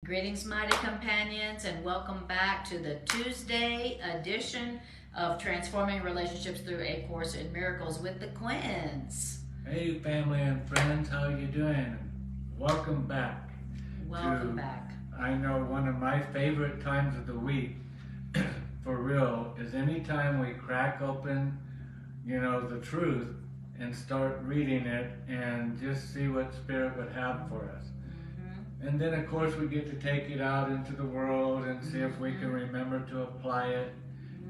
Greetings, mighty companions, and welcome back to the Tuesday edition of Transforming Relationships Through A Course in Miracles with the Quins. Hey, family and friends, how you doing? Welcome back. Welcome back. I know one of my favorite times of the week, for real, is anytime we crack open, the truth and start reading it and just see what Spirit would have for us. And then, of course, we get to take it out into the world and see if we can remember to apply it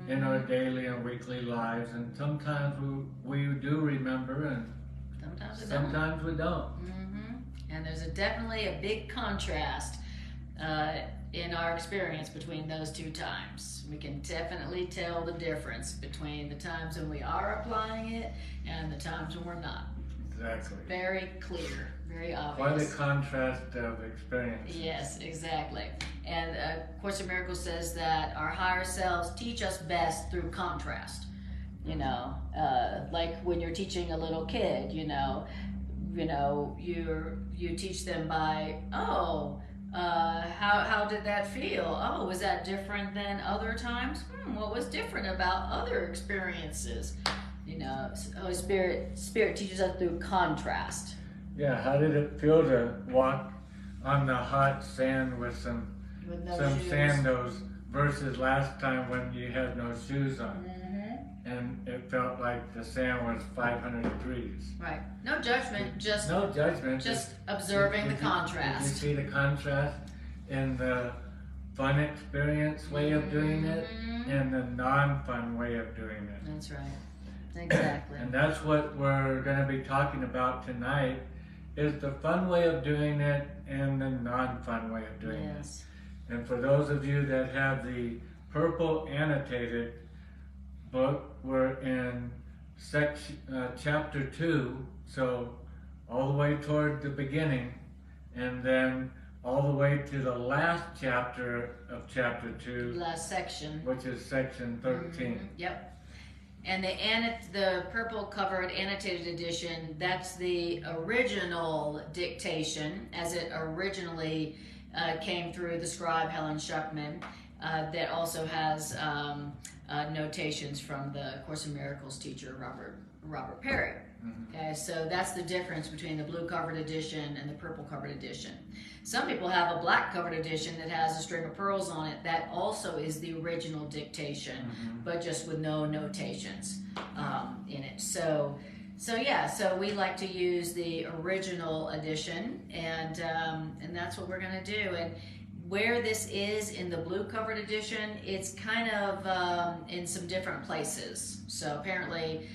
in our daily and weekly lives. And sometimes we do remember, and sometimes we don't. And there's definitely a big contrast in our experience between those two times. We can definitely tell the difference between the times when we are applying it and the times when we're not. Exactly. Very clear, very obvious. Quite a contrast of experience. Yes, exactly. And Course in Miracles says that our higher selves teach us best through contrast. Like when you're teaching a little kid, you teach them by, how did that feel? Oh, was that different than other times? What was different about other experiences? Holy Spirit teaches us through contrast. Yeah, how did it feel to walk on the hot sand with some sandals versus last time when you had no shoes on? And it felt like the sand was 500 degrees. Right. No judgment, just observing the contrast. Did you see the contrast in the fun experience way of doing it and the non-fun way of doing it? That's right. Exactly. And that's what we're going to be talking about tonight, is the fun way of doing it and the non-fun way of doing it. And for those of you that have the purple annotated book, we're in chapter 2, so all the way toward the beginning, and then all the way to the last chapter of chapter 2. Last section. Which is section 13. Yep. And the purple covered annotated edition, that's the original dictation as it originally came through the scribe Helen Schuckman, that also has notations from the Course in Miracles teacher Robert Perry. Okay, so that's the difference between the blue covered edition and the purple covered edition. Some people have a black covered edition that has a string of pearls on it. That also is the original dictation, but just with no notations in it. So we like to use the original edition, and that's what we're going to do. And where this is in the blue covered edition, it's kind of in some different places. So apparently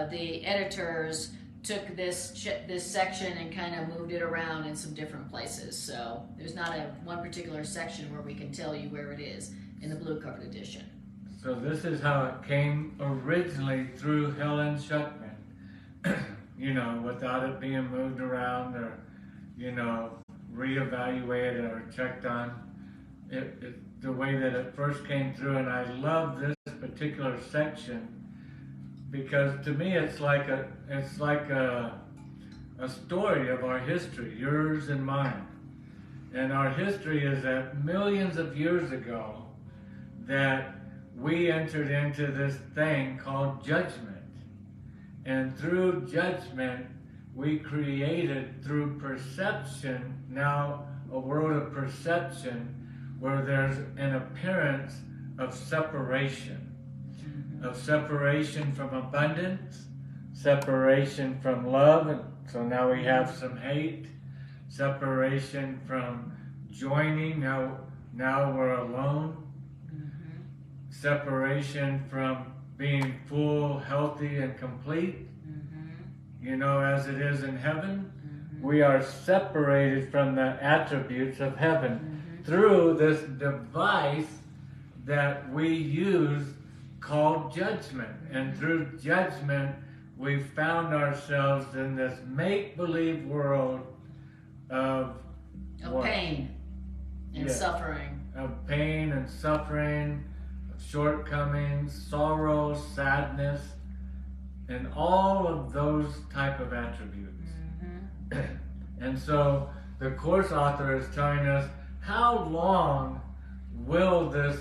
the editors took this section and kind of moved it around in some different places. So there's not one particular section where we can tell you where it is in the blue covered edition. So this is how it came originally through Helen Schuckman, without it being moved around or, reevaluated or checked on. The way that it first came through, and I love this particular section because to me it's like a story of our history, yours and mine. And our history is that millions of years ago that we entered into this thing called judgment. And through judgment, we created through perception, now a world of perception, where there's an appearance of separation from abundance, separation from love, and so now we have some hate, separation from joining, now we're alone, separation from being full, healthy, and complete, as it is in heaven. We are separated from the attributes of heaven through this device that we use called judgment. And through judgment, we found ourselves in this make-believe world of pain and suffering. Of pain and suffering, of shortcomings, sorrow, sadness, and all of those type of attributes. And so the Course author is telling us how long will this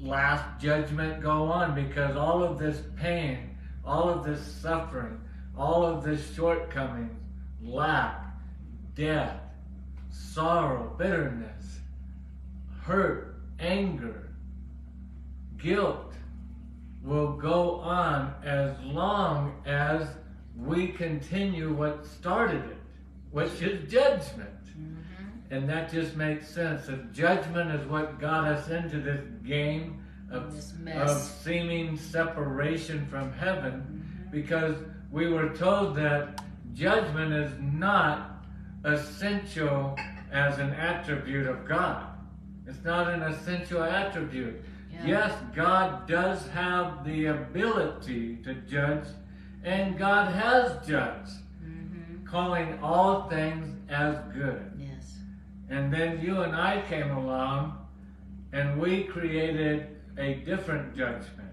last judgment go on? Because all of this pain, all of this suffering, all of this shortcomings, lack, death, sorrow, bitterness, hurt, anger, guilt will go on as long as we continue what started it, which is judgment. And that just makes sense. If judgment is what got us into this game of seeming separation from heaven, because we were told that judgment is not essential as an attribute of God. It's not an essential attribute. Yeah. Yes, God does have the ability to judge, and God has judged, calling all things as good. Yes. And then you and I came along, and we created a different judgment.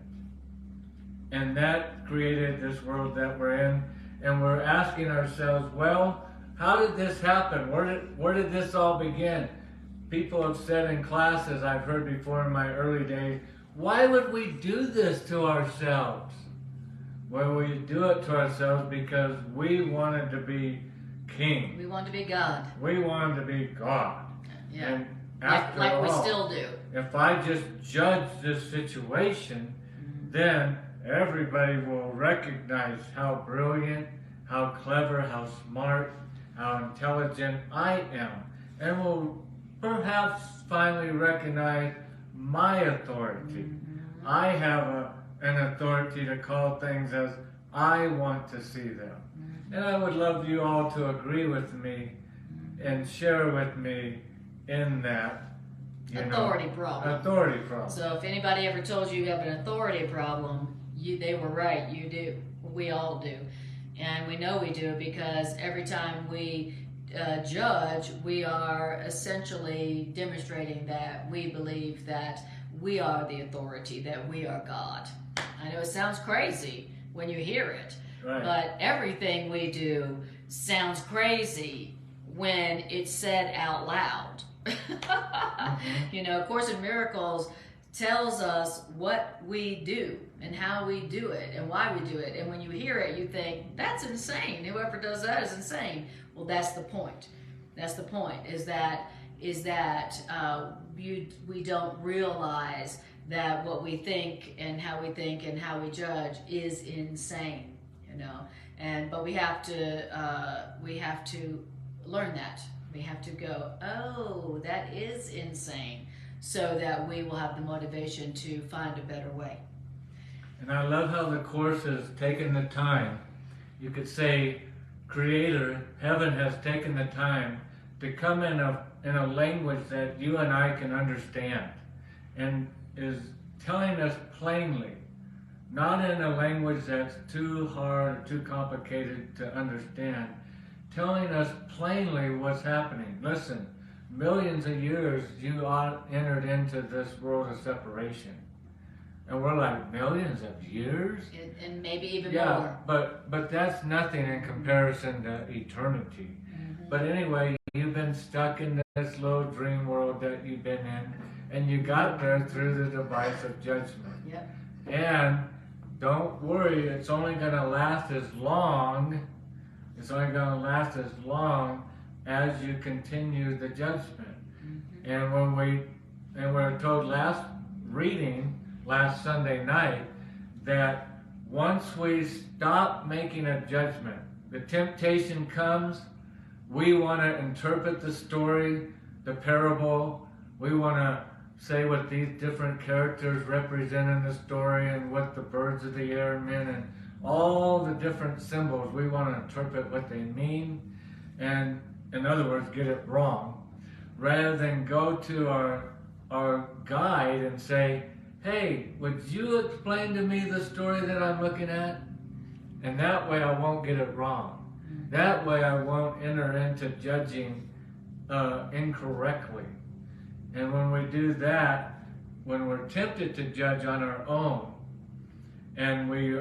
And that created this world that we're in, and we're asking ourselves, well, how did this happen? Where did this all begin? People have said in classes I've heard before in my early days, why would we do this to ourselves? Well, we do it to ourselves because we wanted to be king. We wanted to be God. We wanted to be God. Yeah. And after like all, we still do. If I just judge this situation, then everybody will recognize how brilliant, how clever, how smart, how intelligent I am, and will perhaps finally recognize my authority. I have an authority to call things as I want to see them. And I would love you all to agree with me and share with me in that authority problem. Authority problem. So if anybody ever told you you have an authority problem, they were right. You do. We all do. And we know we do because every time we judge, we are essentially demonstrating that we believe that we are the authority, that we are God. I know it sounds crazy when you hear it, right. But everything we do sounds crazy when it's said out loud. You know, Course in Miracles tells us what we do and how we do it and why we do it. And when you hear it, you think, that's insane. Whoever does that is insane. Well, that's the point. That's the point, is that we don't realize that what we think and how we judge is insane, you know. But we have to learn that. We have to go, oh, that is insane, so that we will have the motivation to find a better way. And I love how the Course has taken the time. You could say, Creator, Heaven has taken the time to come in a language that you and I can understand, and is telling us plainly, not in a language that's too hard, too complicated to understand, telling us plainly what's happening. Listen, millions of years you entered into this world of separation. And we're like, millions of years? And maybe even more. Yeah, but that's nothing in comparison to eternity. But anyway, you've been stuck in this little dream world that you've been in, and you got there through the device of judgment. Yep. And don't worry, it's only going to last as long. It's only going to last as long as you continue the judgment. And we're told last Sunday night, that once we stop making a judgment, the temptation comes. We want to interpret the story, the parable. We want to say what these different characters represent in the story and what the birds of the air mean and all the different symbols. We want to interpret what they mean and, in other words, get it wrong, rather than go to our guide and say, hey, would you explain to me the story that I'm looking at? And that way I won't get it wrong. That way I won't enter into judging incorrectly. And when we do that, when we're tempted to judge on our own, and we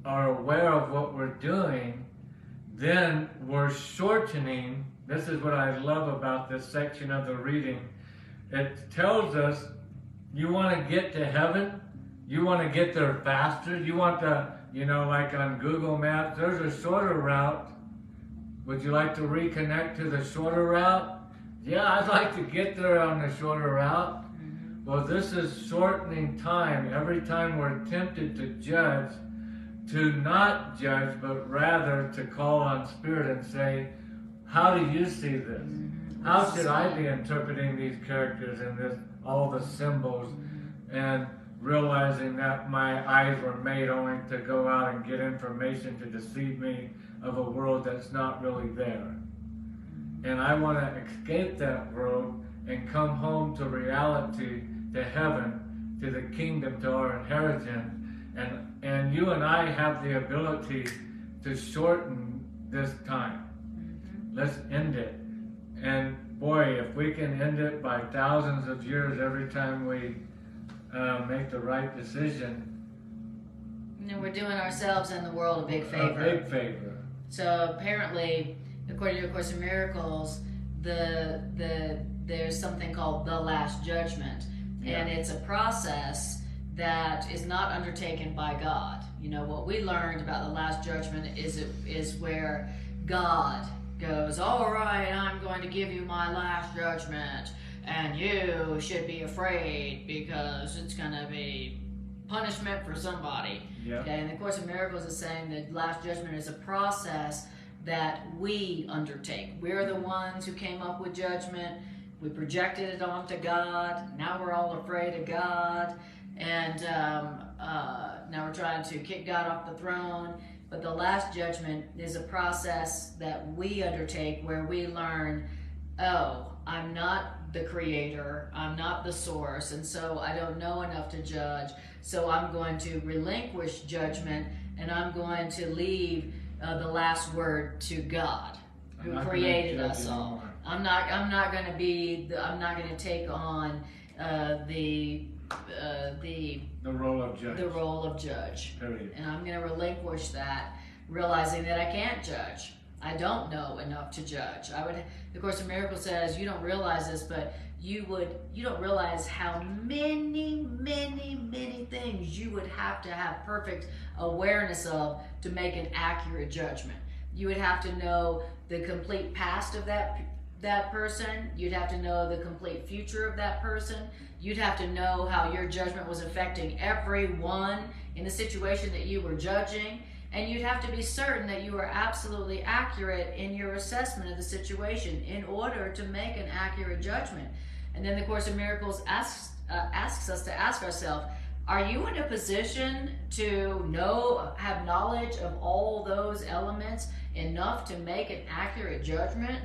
are aware of what we're doing, then we're shortening. This is what I love about this section of the reading, it tells us you want to get to heaven, you want to get there faster, you want to, like on Google Maps, there's a shorter route. Would you like to reconnect to the shorter route? Yeah, I'd like to get there on the shorter route. Well, this is shortening time. Every time we're tempted to judge, to not judge, but rather to call on Spirit and say, how do you see this? How should I be interpreting these characters and all the symbols? And realizing that my eyes were made only to go out and get information to deceive me of a world that's not really there. And I want to escape that world and come home to reality, to heaven, to the kingdom, to our inheritance. And you and I have the ability to shorten this time. Let's end it. And boy, if we can end it by thousands of years every time we make the right decision. We're doing ourselves and the world a big favor. A big favor. So apparently, according to A Course in Miracles, there's something called the Last Judgment. Yeah. And it's a process that is not undertaken by God. What we learned about the Last Judgment is where God goes, all right, I'm going to give you my last judgment, and you should be afraid because it's going to be punishment for somebody. Yep. Okay, and the Course in Miracles is saying that Last Judgment is a process that we undertake. We're the ones who came up with judgment. We projected it onto God. Now we're all afraid of God. And now we're trying to kick God off the throne. But the Last Judgment is a process that we undertake where we learn, oh, I'm not the creator, I'm not the source, and so I don't know enough to judge. So I'm going to relinquish judgment, and I'm going to leave the last word to God, who created us all. I'm not going to take on the role of judge. The role of judge. Period. And I'm going to relinquish that, realizing that I can't judge. I don't know enough to judge. The Course in Miracles says, you don't realize this, but you don't realize how many things you would have to have perfect awareness of to make an accurate judgment. You would have to know the complete past of that person. You'd have to know the complete future of that person. You'd have to know how your judgment was affecting everyone in the situation that you were judging. And you'd have to be certain that you were absolutely accurate in your assessment of the situation in order to make an accurate judgment. And then the Course in Miracles asks us to ask ourselves, are you in a position to have knowledge of all those elements enough to make an accurate judgment?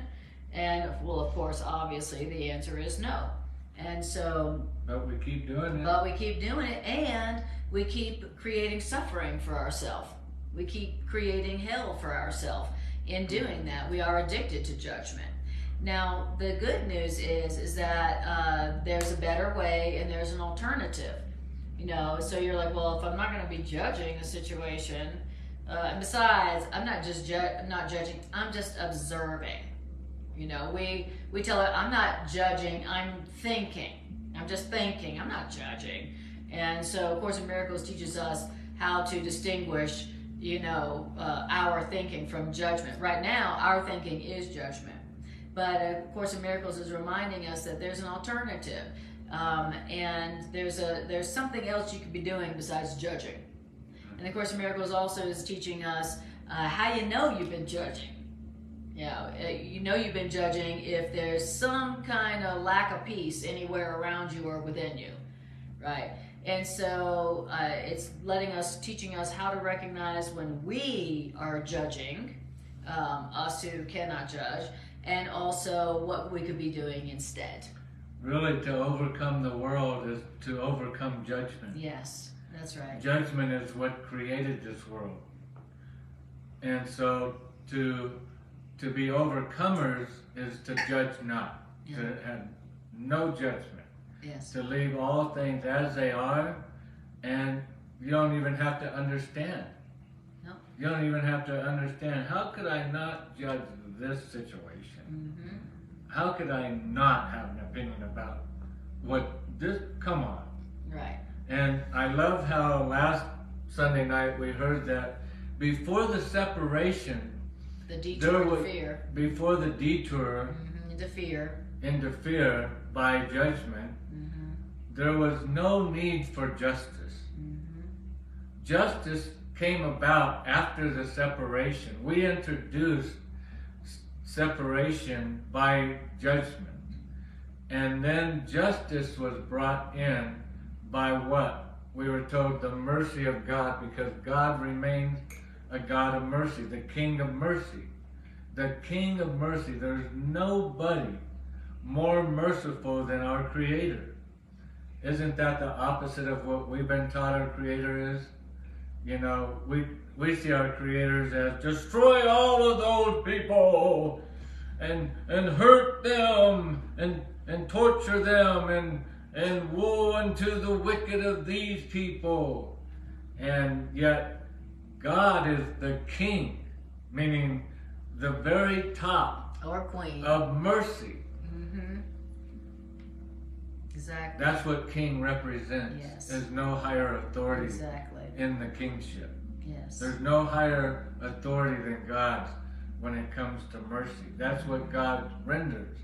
And, well, of course, obviously, the answer is no. And so... But we keep doing it. But we keep doing it, and we keep creating suffering for ourselves. We keep creating hell for ourselves in doing that. We are addicted to judgment. Now, the good news is that there's a better way and there's an alternative. So you're like, well, if I'm not going to be judging a situation, and besides, I'm not judging, I'm just observing. We tell it, I'm not judging, I'm thinking. I'm just thinking, I'm not judging. And so Course in Miracles teaches us how to distinguish, our thinking from judgment. Right now, our thinking is judgment. But Course in Miracles is reminding us that there's an alternative. And there's something else you could be doing besides judging. And the Course in Miracles also is teaching us how you know you've been judging. You've been judging if there's some kind of lack of peace anywhere around you or within you, right? And so it's teaching us how to recognize when we are judging, us who cannot judge, and also what we could be doing instead. Really, to overcome the world is to overcome judgment. Yes, that's right. Judgment is what created this world. And so to be overcomers is to judge not, to have no judgment. Yes. To leave all things as they are, and you don't even have to understand. No. You don't even have to understand, how could I not judge this situation? Mm-hmm. How could I not have an opinion about come on. Right. And I love how last Sunday night we heard that before the separation, The detour to fear. before the detour Into fear. into fear by judgment, there was no need for justice. Justice came about after the separation. We introduced separation by judgment. And then justice was brought in by what? We were told the mercy of God, because God remains a God of mercy, the King of mercy. The King of mercy. There's nobody more merciful than our Creator. Isn't that the opposite of what we've been taught our Creator is? You know, we see our creators as destroy all of those people and hurt them and torture them and woe unto the wicked of these people. And yet God is the King, meaning the very top Or queen. of mercy. Exactly. That's what King represents. Yes. There's no higher authority Exactly. in the kingship. Yes. There's no higher authority than God's when it comes to mercy. That's what God renders.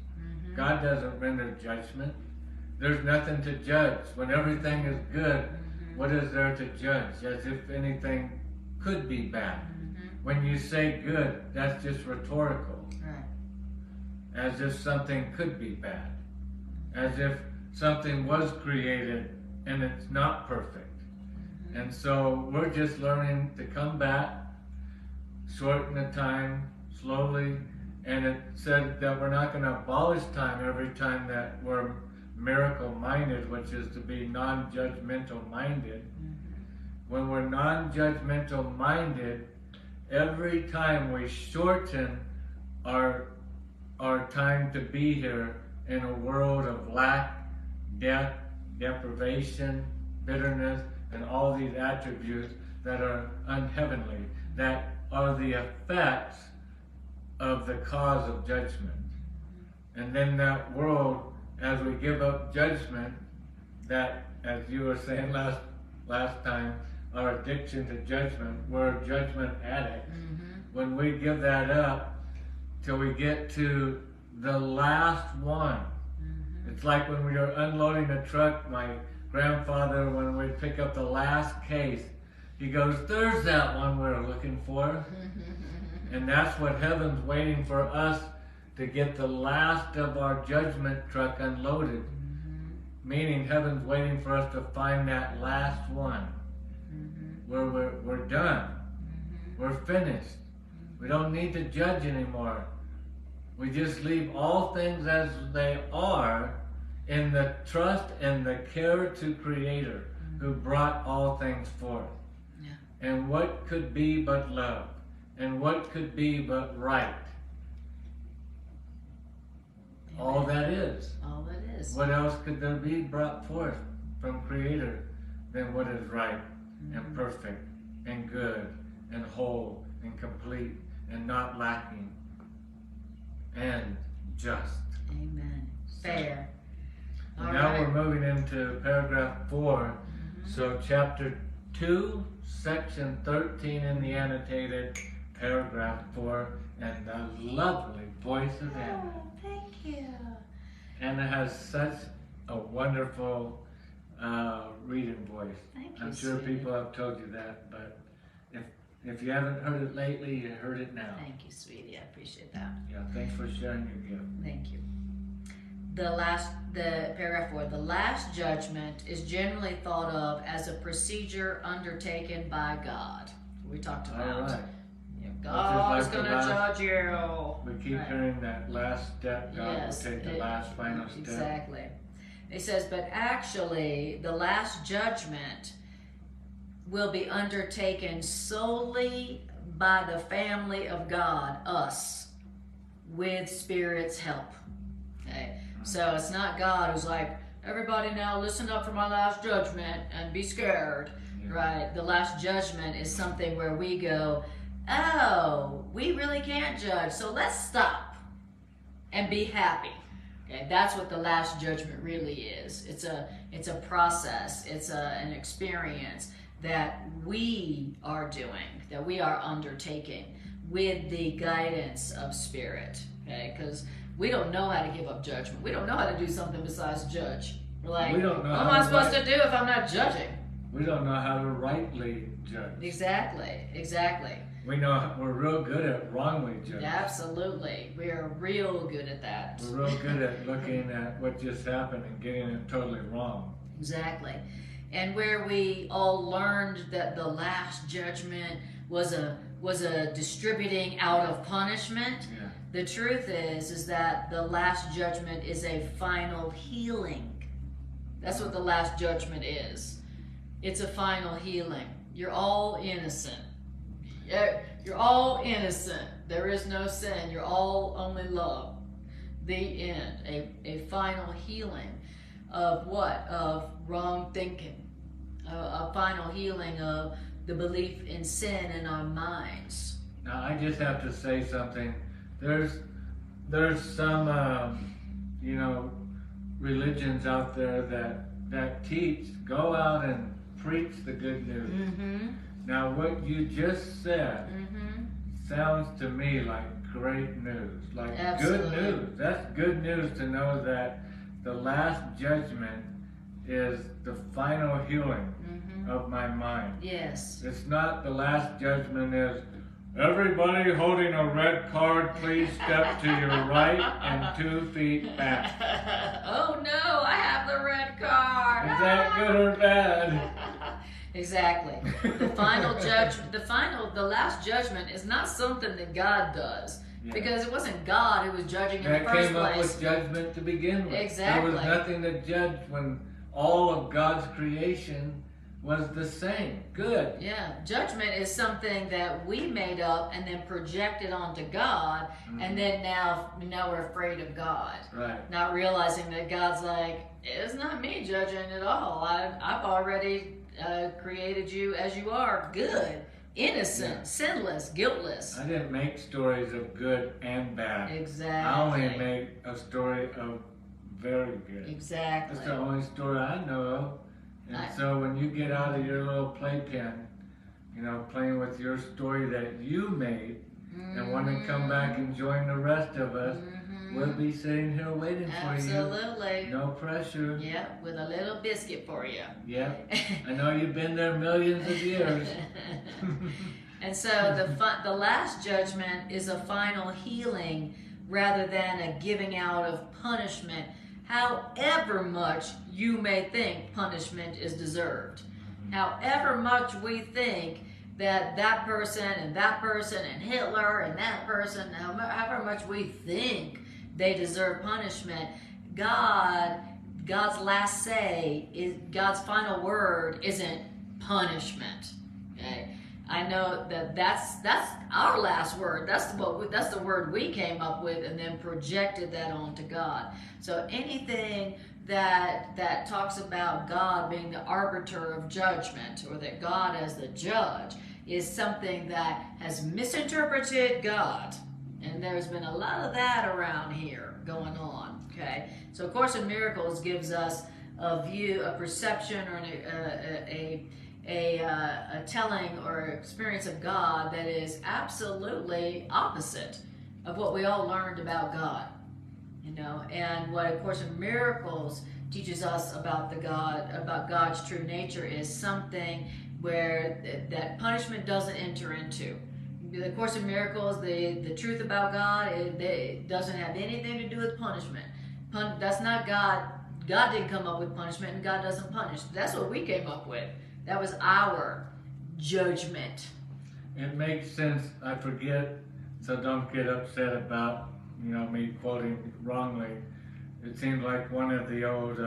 God doesn't render judgment. There's nothing to judge. When everything is good, what is there to judge? As if anything could be bad. When you say good, that's just rhetorical. Right. As if something could be bad. As if something was created and it's not perfect. And so we're just learning to come back, shorten the time, slowly. And it said that we're not going to abolish time every time that we're miracle-minded, which is to be non-judgmental minded. When we're non-judgmental minded, every time we shorten our time to be here in a world of lack, death, deprivation, bitterness, and all these attributes that are unheavenly, that are the effects of the cause of judgment. And then that world, as we give up judgment, that, as you were saying last time, our addiction to judgment, we're judgment addicts. When we give that up till we get to the last one, it's like when we were unloading a truck, my grandfather, when we pick up the last case, he goes, there's that one we're looking for. And that's what heaven's waiting for us, to get the last of our judgment truck unloaded. Meaning heaven's waiting for us to find that last one. Where we're done. We're finished. We don't need to judge anymore. We just leave all things as they are in the trust and the care to Creator who brought all things forth. Yeah. And what could be but love? And what could be but right? Amen. All that is. All that is. What else could there be brought forth from Creator than what is right and perfect and good and whole and complete and not lacking and just? Amen. Fair. All Now right. we're moving into paragraph 4. So chapter 2, section 13 in the annotated, paragraph 4, and the lovely voice of Anna. Oh, thank you. Anna has such a wonderful reading voice. Thank you, I'm sure sweetie. people have told you that, but if you haven't heard it lately, you heard it now. Thank you, sweetie. I appreciate that. Yeah, thanks for sharing your gift. Thank you. The paragraph 4, the last judgment is generally thought of as a procedure undertaken by God. We talked about. All right. Yeah, God's like the going to last- judge you. We keep Right. hearing that last step, God Yes, will take the last final step. Exactly. It says, but actually, the last judgment will be undertaken solely by the family of God, us, with Spirit's help. Okay? So it's not God who's like, everybody now listen up for my last judgment and be scared. Yeah. Right? The last judgment is something where we go, oh, we really can't judge, so let's stop and be happy Okay, that's what the last judgment really is. It's a process. It's an experience that we are doing, that we are undertaking with the guidance of Spirit. Okay, because we don't know how to give up judgment. We don't know how to do something besides judge. We're like, We don't know what how am I to supposed write- to do if I'm not judging? We don't know how to rightly judge. Exactly. We're real good at wrongly judging. Absolutely. We are real good at that. We're real good at looking at what just happened and getting it totally wrong. Exactly. And where we all learned that the last judgment was a distributing out of punishment. Yeah. The truth is that the last judgment is a final healing. That's what the last judgment is. It's a final healing. You're all innocent. You're all innocent. There is no sin. You're all only love. The end. A final healing of what? Of wrong thinking. A final healing of the belief in sin in our minds. Now I just have to say something. There's some religions out there that teach, go out and preach the good news. Mm-hmm. Now what you just said Mm-hmm. sounds to me like great news, like Absolutely. good news. That's good news to know that the last judgment is the final healing Mm-hmm. of my mind. Yes. It's not the last judgment is, everybody holding a red card, please step to your right and 2 feet back. Oh no, I have the red card. Is that good or bad? Exactly. The last judgment is not something that God does. Yeah. Because it wasn't God who was judging in That the first came up place. with judgment to begin with. Exactly. There was nothing to judge when all of God's creation was the same. Good. Yeah, judgment is something that we made up and then projected onto God, and then now we're afraid of God. Right. Not realizing that God's like, it's not me judging at all. I've already created you as you are, good, innocent, Yeah. sinless, guiltless. I didn't make stories of good and bad. Exactly. I only made a story of very good. Exactly. That's the only story I know of. And so when you get out of your little playpen, playing with your story that you made, and want to come back and join the rest of us, we'll be sitting here waiting for you. Absolutely. No pressure. Yeah, with a little biscuit for you. Yeah. I know you've been there millions of years. And so the last judgment is a final healing rather than a giving out of punishment, however much you may think punishment is deserved. However much we think that person and Hitler and that person, however much we think they deserve punishment, God's last say is, God's final word isn't punishment. Okay, I know that's our last word. That's the word we came up with and then projected that onto God. So anything that talks about God being the arbiter of judgment, or that God as the judge, is something that has misinterpreted God. And there's been a lot of that around here going on. Okay, so A Course in Miracles gives us a view, a perception, or a telling or experience of God that is absolutely opposite of what we all learned about God. And what A Course in Miracles teaches us about God's true nature is something where that punishment doesn't enter into. The Course in Miracles, the truth about God, it doesn't have anything to do with punishment. That's not God. God didn't come up with punishment, and God doesn't punish. That's what we came up with. That was our judgment. It makes sense. I forget, so don't get upset about me quoting wrongly. It seems like one of the old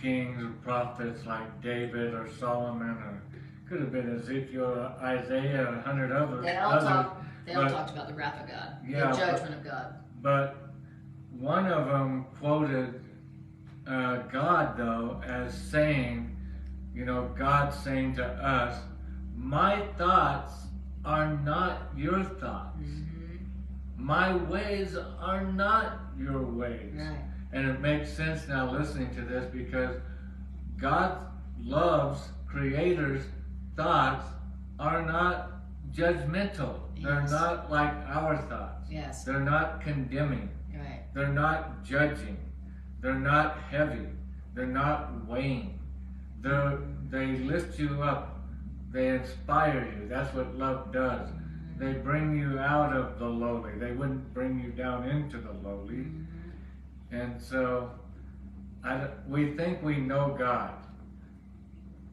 kings or prophets like David or Solomon, or could have been Ezekiel or Isaiah, 100 others. They all talked about the wrath of God, the judgment of God. But one of them quoted God, though, as saying, God saying to us, my thoughts are not your thoughts. My ways are not your ways. Right. And it makes sense now listening to this, because God loves creators' thoughts are not judgmental. Yes. They're not like our thoughts. Yes. They're not condemning. Right. They're not judging. They're not heavy. They're not weighing. They lift you up. They inspire you. That's what love does. They bring you out of the lowly. They wouldn't bring you down into the lowly. And so we think we know God,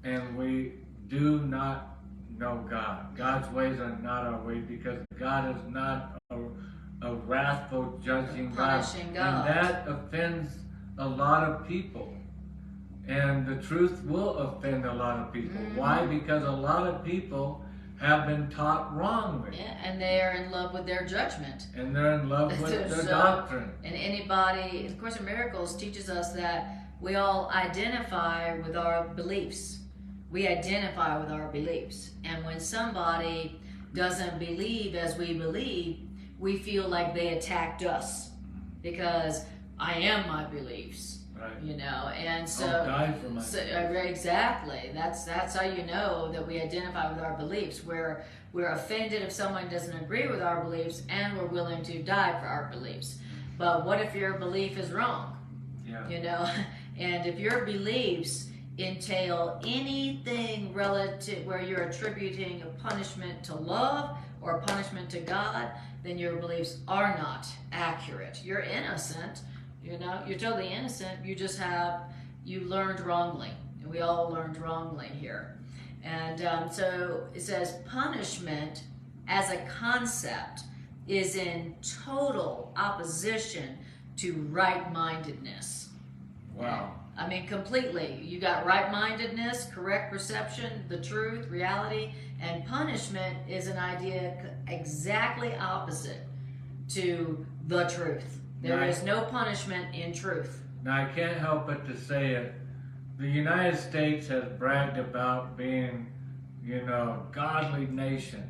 and we do not know God. God's ways are not our ways, because God is not a wrathful, judging God. God. And that offends a lot of people. And the truth will offend a lot of people. Why? Because a lot of people have been taught wrongly. Yeah, and they are in love with their judgment. And they're in love with their doctrine. And anybody, of course, in Miracles teaches us that we all identify with our beliefs. We identify with our beliefs. And when somebody doesn't believe as we believe, we feel like they attacked us, because I am my beliefs. Right. You know, and so, I'll die for my exactly. That's how you know that we identify with our beliefs. We're offended if someone doesn't agree with our beliefs, and we're willing to die for our beliefs. But what if your belief is wrong? Yeah. You know, and if your beliefs entail anything relative where you're attributing a punishment to love or a punishment to God, then your beliefs are not accurate. You're innocent. You know, you're totally innocent. You learned wrongly. And we all learned wrongly here. And so it says punishment as a concept is in total opposition to right-mindedness. Wow. I mean, completely. You got right-mindedness, correct perception, the truth, reality, and punishment is an idea exactly opposite to the truth. There is no punishment in truth. Now, I can't help but to say it. The United States has bragged about being, godly nation.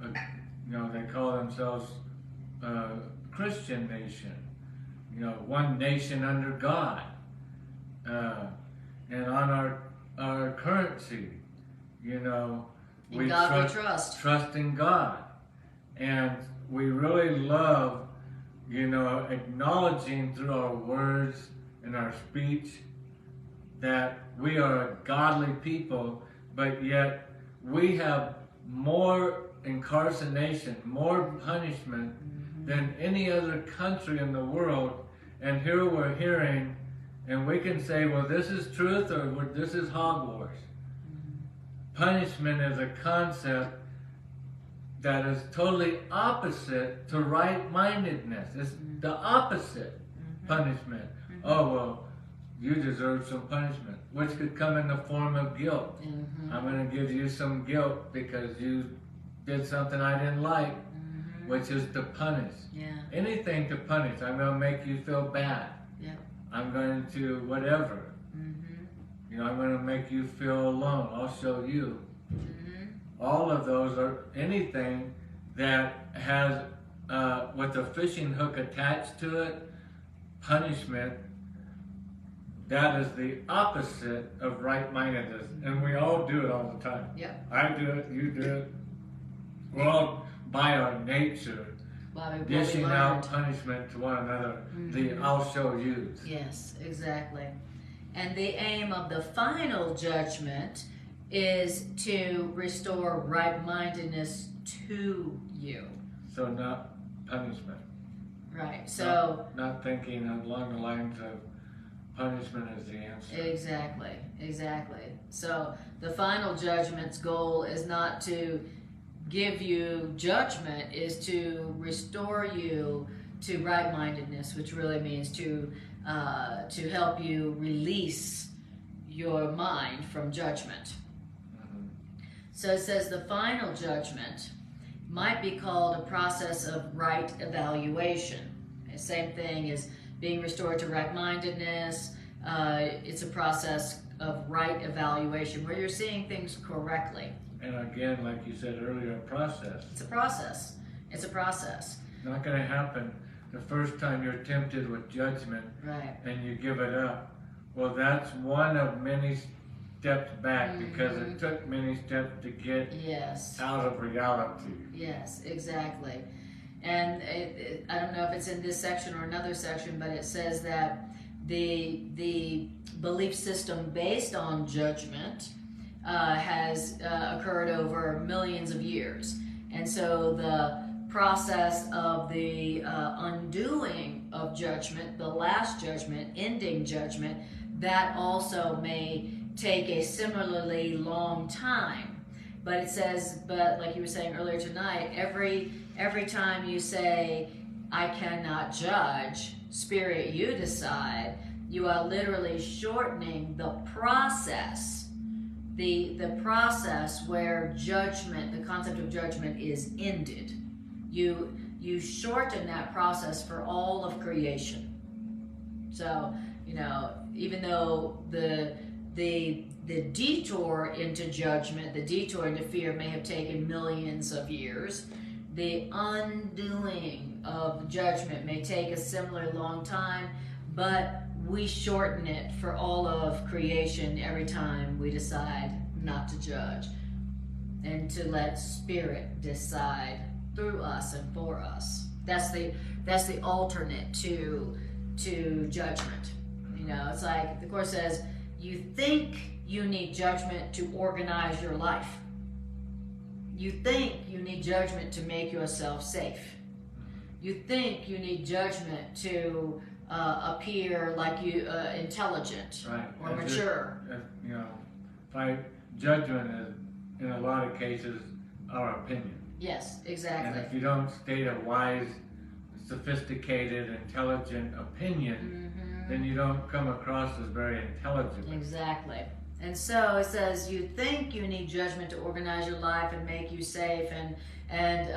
They call themselves a Christian nation. One nation under God. And on our currency, we trust. Trust in God. And we really love acknowledging through our words and our speech that we are a godly people, but yet we have more incarceration, more punishment than any other country in the world. And here we're hearing, and we can say, well, this is truth or this is hogwash. Punishment is a concept that is totally opposite to right-mindedness. It's the opposite punishment. Oh, well, you deserve some punishment, which could come in the form of guilt. I'm going to give you some guilt because you did something I didn't like, which is to punish. Yeah. Anything to punish. I'm going to make you feel bad. Yeah. I'm going to whatever. I'm going to make you feel alone. I'll show you. All of those are anything that has with a fishing hook attached to it, punishment. That is the opposite of right-mindedness, and we all do it all the time. Yeah. I do it, you do it. We're all by our nature dishing out punishment to one another. The I'll show you. Yes, exactly. And the aim of the final judgment is to restore right-mindedness to you. So not punishment. Right. So not thinking along the lines of punishment is the answer. Exactly. So the final judgment's goal is not to give you judgment, is to restore you to right-mindedness, which really means to help you release your mind from judgment. So it says the final judgment might be called a process of right evaluation. The same thing as being restored to right-mindedness. It's a process of right evaluation where you're seeing things correctly. And again, like you said earlier, a process. It's a process. It's a process. Not going to happen. the first time you're tempted with judgment, right, and you give it up. Well, that's one of many steps back, because it took many steps to get yes, out of reality. yes, exactly. And I don't know if it's in this section or another section, but it says that the belief system based on judgment has occurred over millions of years. And so the process of the undoing of judgment, the last judgment, ending judgment, that also may take a similarly long time. But it says, but like you were saying earlier tonight, every time you say, I cannot judge, Spirit, you decide, you are literally shortening the process, the process where judgment, the concept of judgment, is ended. You shorten that process for all of creation. So, you know, even though the detour into judgment, the detour into fear may have taken millions of years, the undoing of judgment may take a similar long time, but we shorten it for all of creation every time we decide not to judge and to let Spirit decide through us and for us. That's the alternate to judgment. You know, it's like the Course says, you think you need judgment to organize your life. You think you need judgment to make yourself safe. You think you need judgment to appear like you intelligent, right, or mature. You know, judgment is, in a lot of cases, our opinion. Yes, exactly. And if you don't state a wise, sophisticated, intelligent opinion, then you don't come across as very intelligent. Exactly. And so it says, you think you need judgment to organize your life and make you safe and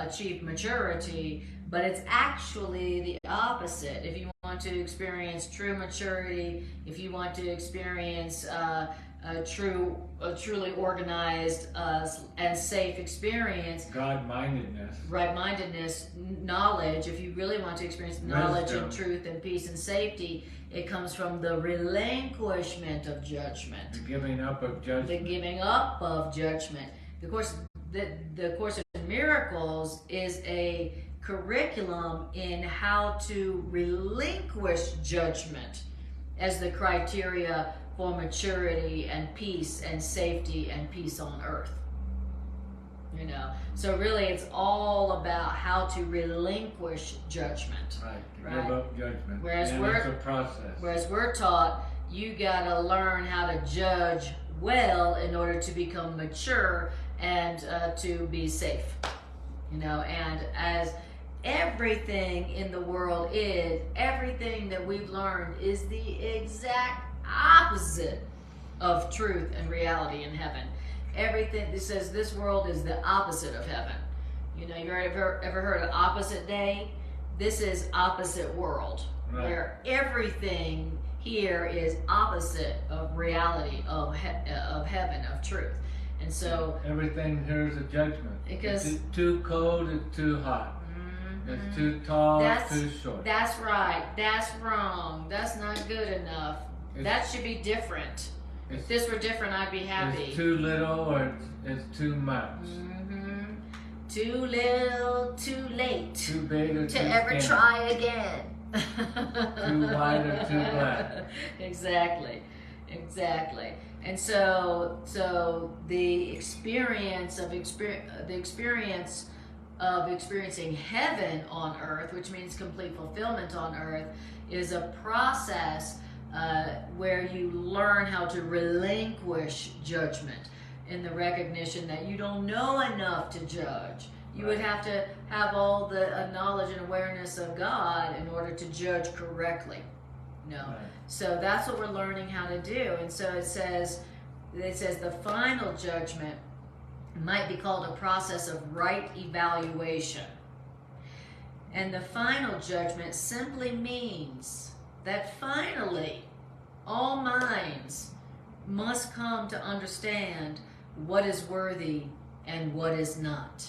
achieve maturity, but it's actually the opposite. If you want to experience true maturity, if you want to experience a truly organized and safe experience, God-mindedness, right-mindedness, knowledge, if you really want to experience knowledge wisdom, and truth and peace and safety, it comes from the relinquishment of judgment. the giving up of judgment. The giving up of judgment. The Course in Miracles is a curriculum in how to relinquish judgment as the criteria for maturity and peace and safety and peace on earth. You know, so really it's all about how to relinquish judgment. Right, give up judgment. Whereas and it's a process. Whereas we're taught, you gotta learn how to judge well in order to become mature and to be safe. You know, and as everything in the world is, everything that we've learned is the exact opposite of truth and reality in heaven. Everything, it says this world is the opposite of heaven. You know, you ever heard of opposite day? This is opposite world, right, where everything here is opposite of reality, of heaven, of truth. And so everything here is a judgment. Because it's too cold, it's too hot. It's too tall, it's too short. That's right. That's wrong. That's not good enough. That should be different. If this were different, I'd be happy. It's too little, or it's too much. Too little, too late. Too big or to too ever skinny. try again. Too wide or too black. Exactly. And so the experience of experiencing heaven on earth, which means complete fulfillment on earth, is a process where you learn how to relinquish judgment in the recognition that you don't know enough to judge. You would have to have all the knowledge and awareness of God in order to judge correctly. No. Right. So that's what we're learning how to do. And so it says the final judgment might be called a process of right evaluation. And the final judgment simply means that finally all minds must come to understand what is worthy and what is not.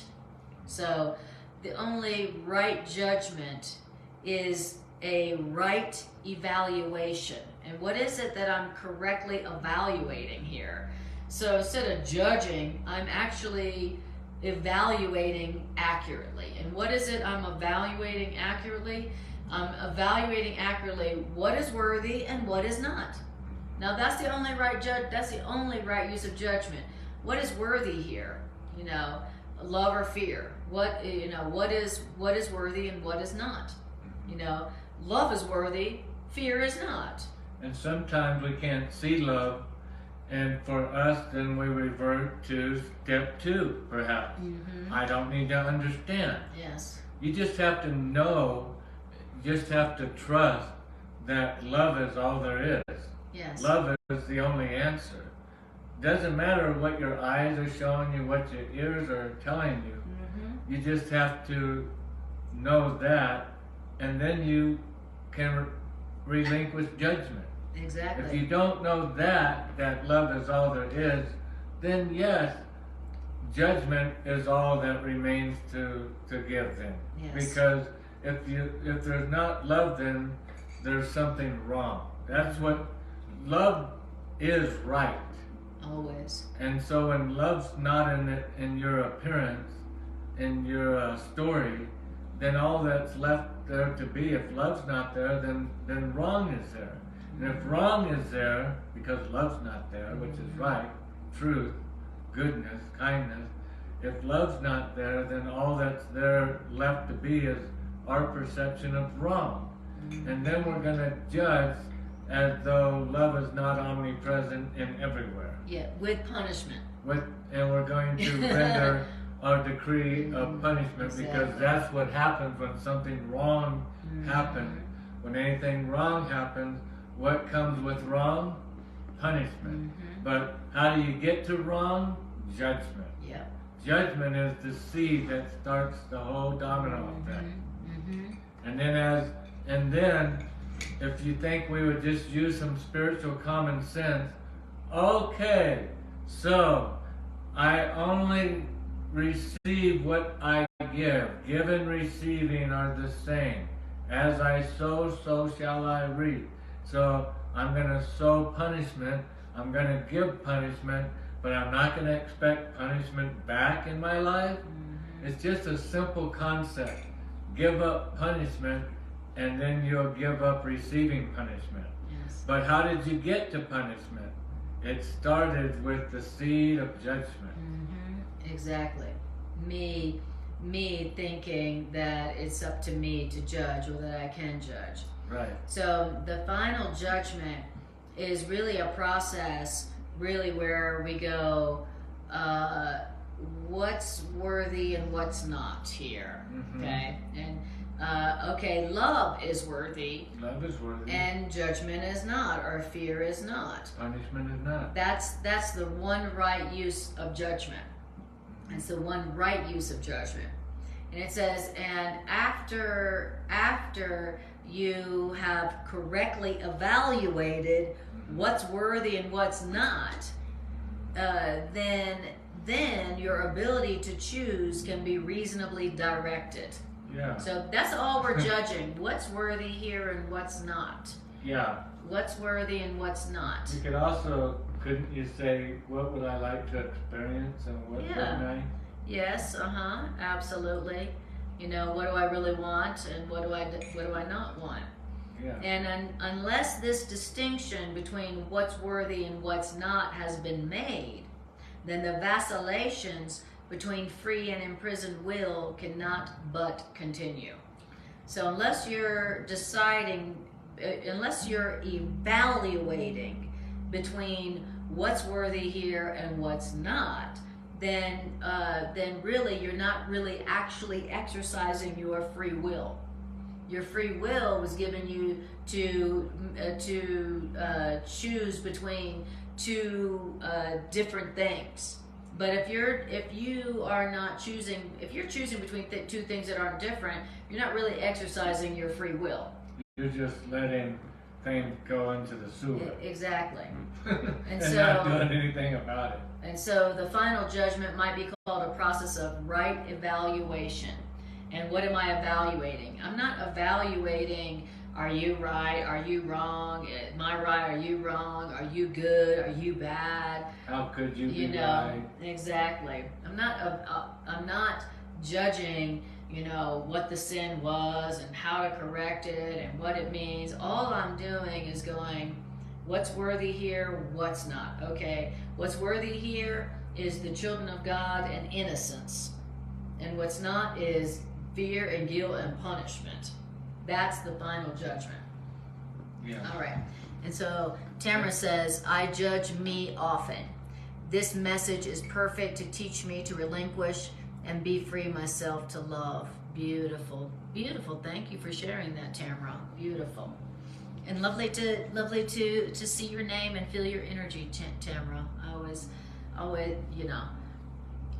So the only right judgment is a right evaluation. And what is it that I'm correctly evaluating here? So instead of judging, I'm actually evaluating accurately. And what is it I'm evaluating accurately? I'm evaluating accurately what is worthy and what is not. Now that's the only right use of judgment. What is worthy here? You know, love or fear? What is worthy and what is not? You know, love is worthy, fear is not. And sometimes we can't see love, and for us, then we revert to step 2, perhaps. Mm-hmm. I don't need to understand. Yes. You just have to know, you just have to trust that love is all there is. Yes. Love is the only answer. Doesn't matter what your eyes are showing you, what your ears are telling you. Mm-hmm. You just have to know that, and then you can relinquish judgment. Exactly. If you don't know that love is all there is, then yes, judgment is all that remains to give them. Yes. Because if there's not love, then there's something wrong. That's what love is, right. Always. And so when love's not in your appearance, in your story, then all that's left there to be, if love's not there, then wrong is there. And if wrong is there, because love's not there, which is right, truth, goodness, kindness, if love's not there, then all that's there left to be is our perception of wrong. And then we're going to judge as though love is not omnipresent in everywhere. Yeah, with punishment. And we're going to render our decree of punishment, because that's what happens when something wrong happens. When anything wrong happens, what comes with wrong? Punishment. But how do you get to wrong? Judgment. Yeah. Judgment is the seed that starts the whole domino effect. And then if you think we would just use some spiritual common sense, okay, so I only receive what I give. Give and receiving are the same. As I sow, so shall I reap. So I'm going to sow punishment, I'm going to give punishment, but I'm not going to expect punishment back in my life. It's just a simple concept. Give up punishment, and then you'll give up receiving punishment. Yes. But how did you get to punishment? It started with the seed of judgment. Exactly. Me thinking that it's up to me to judge, or that I can judge. Right. So the final judgment is really a process, really where we go, what's worthy and what's not here. Okay? And okay, love is worthy. Love is worthy. And judgment is not, or fear is not. Punishment is not. That's the one right use of judgment. It's the one right use of judgment. And it says, and after you have correctly evaluated what's worthy and what's not, then your ability to choose can be reasonably directed. Yeah. So that's all we're judging. What's worthy here and what's not. Yeah. What's worthy and what's not. You could also, couldn't you say, what would I like to experience and what wouldn't I? Yes, absolutely. You know, what do I really want and what do I not want? Yeah. And unless this distinction between what's worthy and what's not has been made, then the vacillations between free and imprisoned will cannot but continue. So unless you're deciding, unless you're evaluating between what's worthy here and what's not, then really you're not really actually exercising your free will. Your free will was given you to choose between two different things. But if you're choosing between two things that aren't different, you're not really exercising your free will. You're just letting things go into the sewer. Exactly. And not doing anything about it. And so the final judgment might be called a process of right evaluation. And what am I evaluating? I'm not evaluating, are you right? Are you wrong? Am I right? Are you wrong? Are you good? Are you bad? How could you be know, right? Exactly. I'm not judging, what the sin was and how to correct it and what it means. All I'm doing is going, what's worthy here? What's not? Okay. What's worthy here is the children of God and innocence. And what's not is fear and guilt and punishment. That's the final judgment. Yeah. All right. And so Tamara says, I judge me often. This message is perfect to teach me to relinquish and be free myself to love. Beautiful. Beautiful. Thank you for sharing that, Tamara. Beautiful. And lovely to see your name and feel your energy, Tamara. I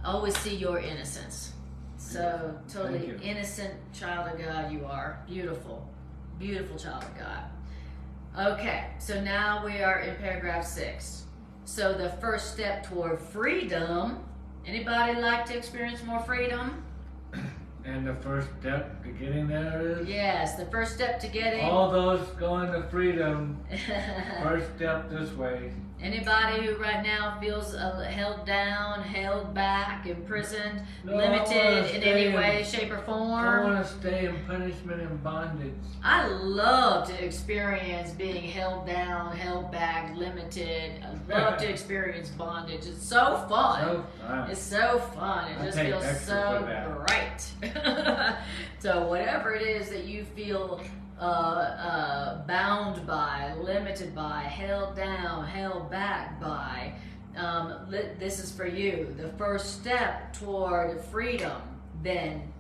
always see your innocence. So totally innocent child of God you are. Beautiful. Beautiful child of God. Okay, so now we are in paragraph 6. So the first step toward freedom. Anybody like to experience more freedom? And the first step to getting there is? Yes, the first step to getting... All those going to freedom, first step this way. Anybody who right now feels held down, held back, imprisoned, No, limited in any way, shape, or I form? want to stay in punishment and bondage. I love to experience being held down, held back, limited. I love to experience bondage. It's so fun. So fun. It's so fun. It I just take feels extra so for that. great. So whatever it is that you feel bound by, limited by, held down, held back by, this is for you. The first step toward freedom then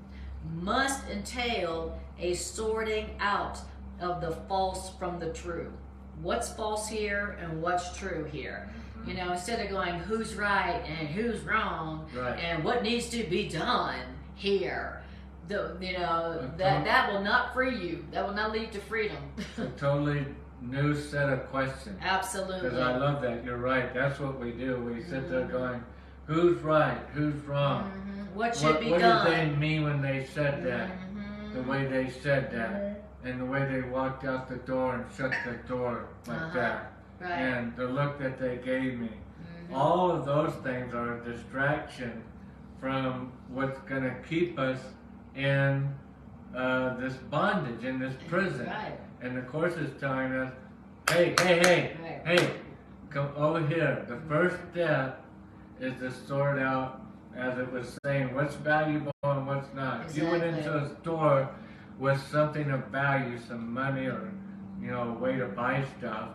must entail a sorting out of the false from the true. What's false here and what's true here? Instead of going who's right and who's wrong, Right. and what needs to be done here, that will not free you. That will not lead to freedom. A totally new set of questions. Absolutely. Because I love that. You're right. That's what we do. We sit there going, who's right? Who's wrong? What should be What done? did they mean when they said that? The way they said that. And the way they walked out the door and shut the door like that. Right. And the look that they gave me. All of those things are a distraction from what's going to keep us in this bondage, in this prison. Right. And the Course is telling us, hey, come over here. The first step is to sort out, as it was saying, what's valuable and what's not. If you went into a store with something of value, some money or, a way to buy stuff,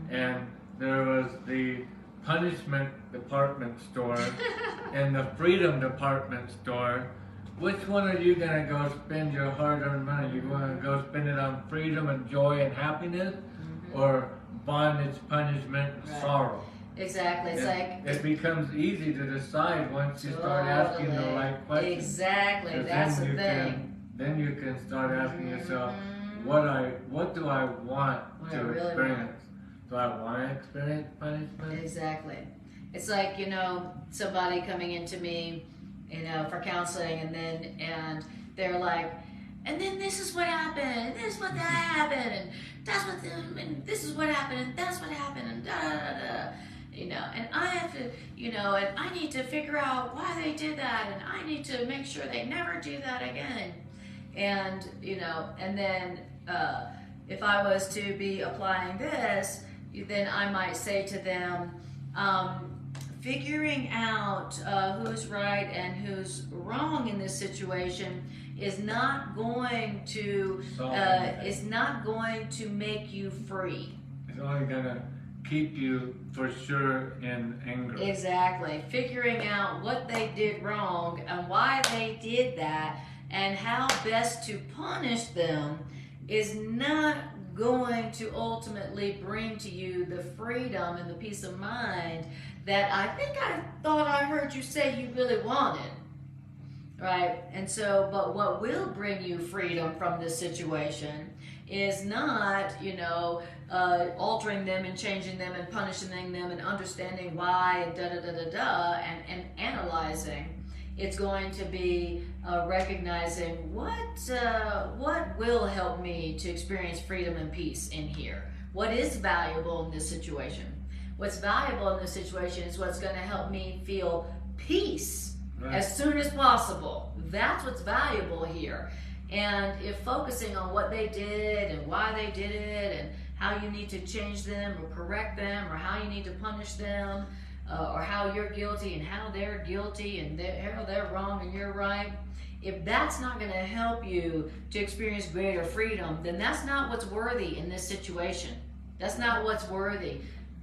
and there was the punishment department store and the freedom department store, which one are you going to go spend your hard-earned money? You want to go spend it on freedom and joy and happiness, or bondage, punishment, and sorrow? Exactly. It becomes easy to decide once you start asking the right questions. Exactly. That's the thing. Then you can start asking yourself, what do I want to experience? Do I want to experience punishment? Exactly. It's like, somebody coming into me, for counseling, and they're like, and then this is what happened, and this is what that happened, and that's what, and this is what happened, and that's what happened, and da da da da, and I have to, and I need to figure out why they did that, and I need to make sure they never do that again, and and then if I was to be applying this, then I might say to them, figuring out who's right and who's wrong in this situation is not going to make you free. It's only going to keep you for sure in anger. Exactly. Figuring out what they did wrong and why they did that and how best to punish them is not going to ultimately bring to you the freedom and the peace of mind that I thought I heard you say you really wanted, right? And so, but what will bring you freedom from this situation is not, altering them and changing them and punishing them and understanding why and and analyzing. It's going to be recognizing what will help me to experience freedom and peace in here. What is valuable in this situation? What's valuable in this situation is what's going to help me feel peace as soon as possible. That's what's valuable here. And if focusing on what they did and why they did it and how you need to change them or correct them or how you need to punish them or how you're guilty and how they're guilty and how they're wrong and you're right, if that's not going to help you to experience greater freedom, then that's not what's worthy in this situation. That's not what's worthy.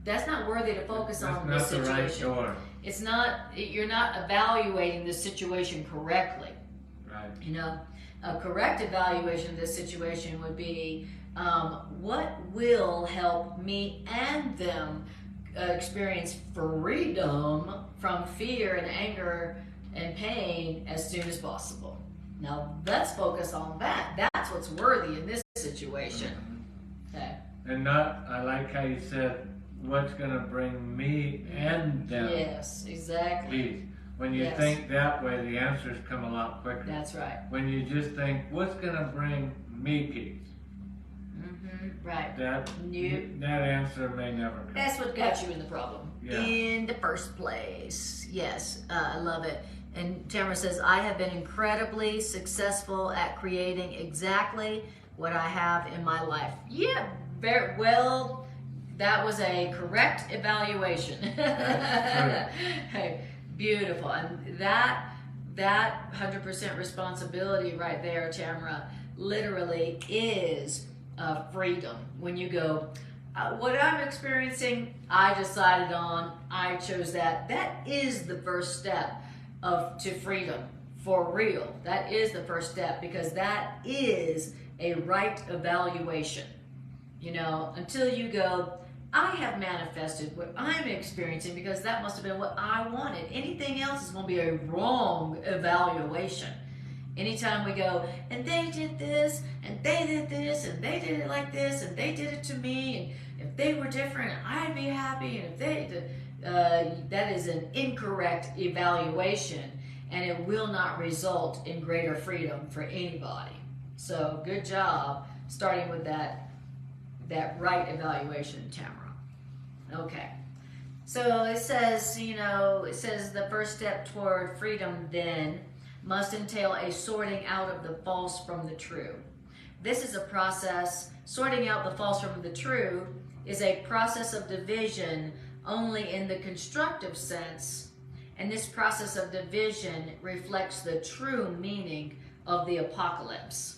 That's not worthy to focus on this situation. That's not the right door. It's not, you're not evaluating the situation correctly. Right. You know, a correct evaluation of this situation would be what will help me and them experience freedom from fear and anger and pain as soon as possible. Now let's focus on that. That's what's worthy in this situation. Okay. And not, I like how you said, what's going to bring me and them. Yes, exactly. Peace. When you think that way, the answers come a lot quicker. That's right. When you just think, what's going to bring me peace? Right. That answer may never come. That's what got you in the problem Yeah. in the first place. Yes, I love it. And Tamara says, I have been incredibly successful at creating exactly what I have in my life. Yeah, very well. That was a correct evaluation. Hey, beautiful. And that 100% responsibility right there, Tamara, literally is freedom. When you go, what I'm experiencing, I decided on, I chose that. That is the first step to freedom, for real. That is the first step, because that is a right evaluation. You know, until you go, I have manifested what I'm experiencing because that must have been what I wanted. Anything else is going to be a wrong evaluation. Anytime we go, and they did this, and they did this, and they did it like this, and they did it to me, and if they were different, I'd be happy, and if they did, that is an incorrect evaluation, and it will not result in greater freedom for anybody. So good job starting with that right evaluation, Tamara. Okay. So it says, the first step toward freedom then must entail a sorting out of the false from the true. This is a process, sorting out the false from the true is a process of division only in the constructive sense, and this process of division reflects the true meaning of the apocalypse.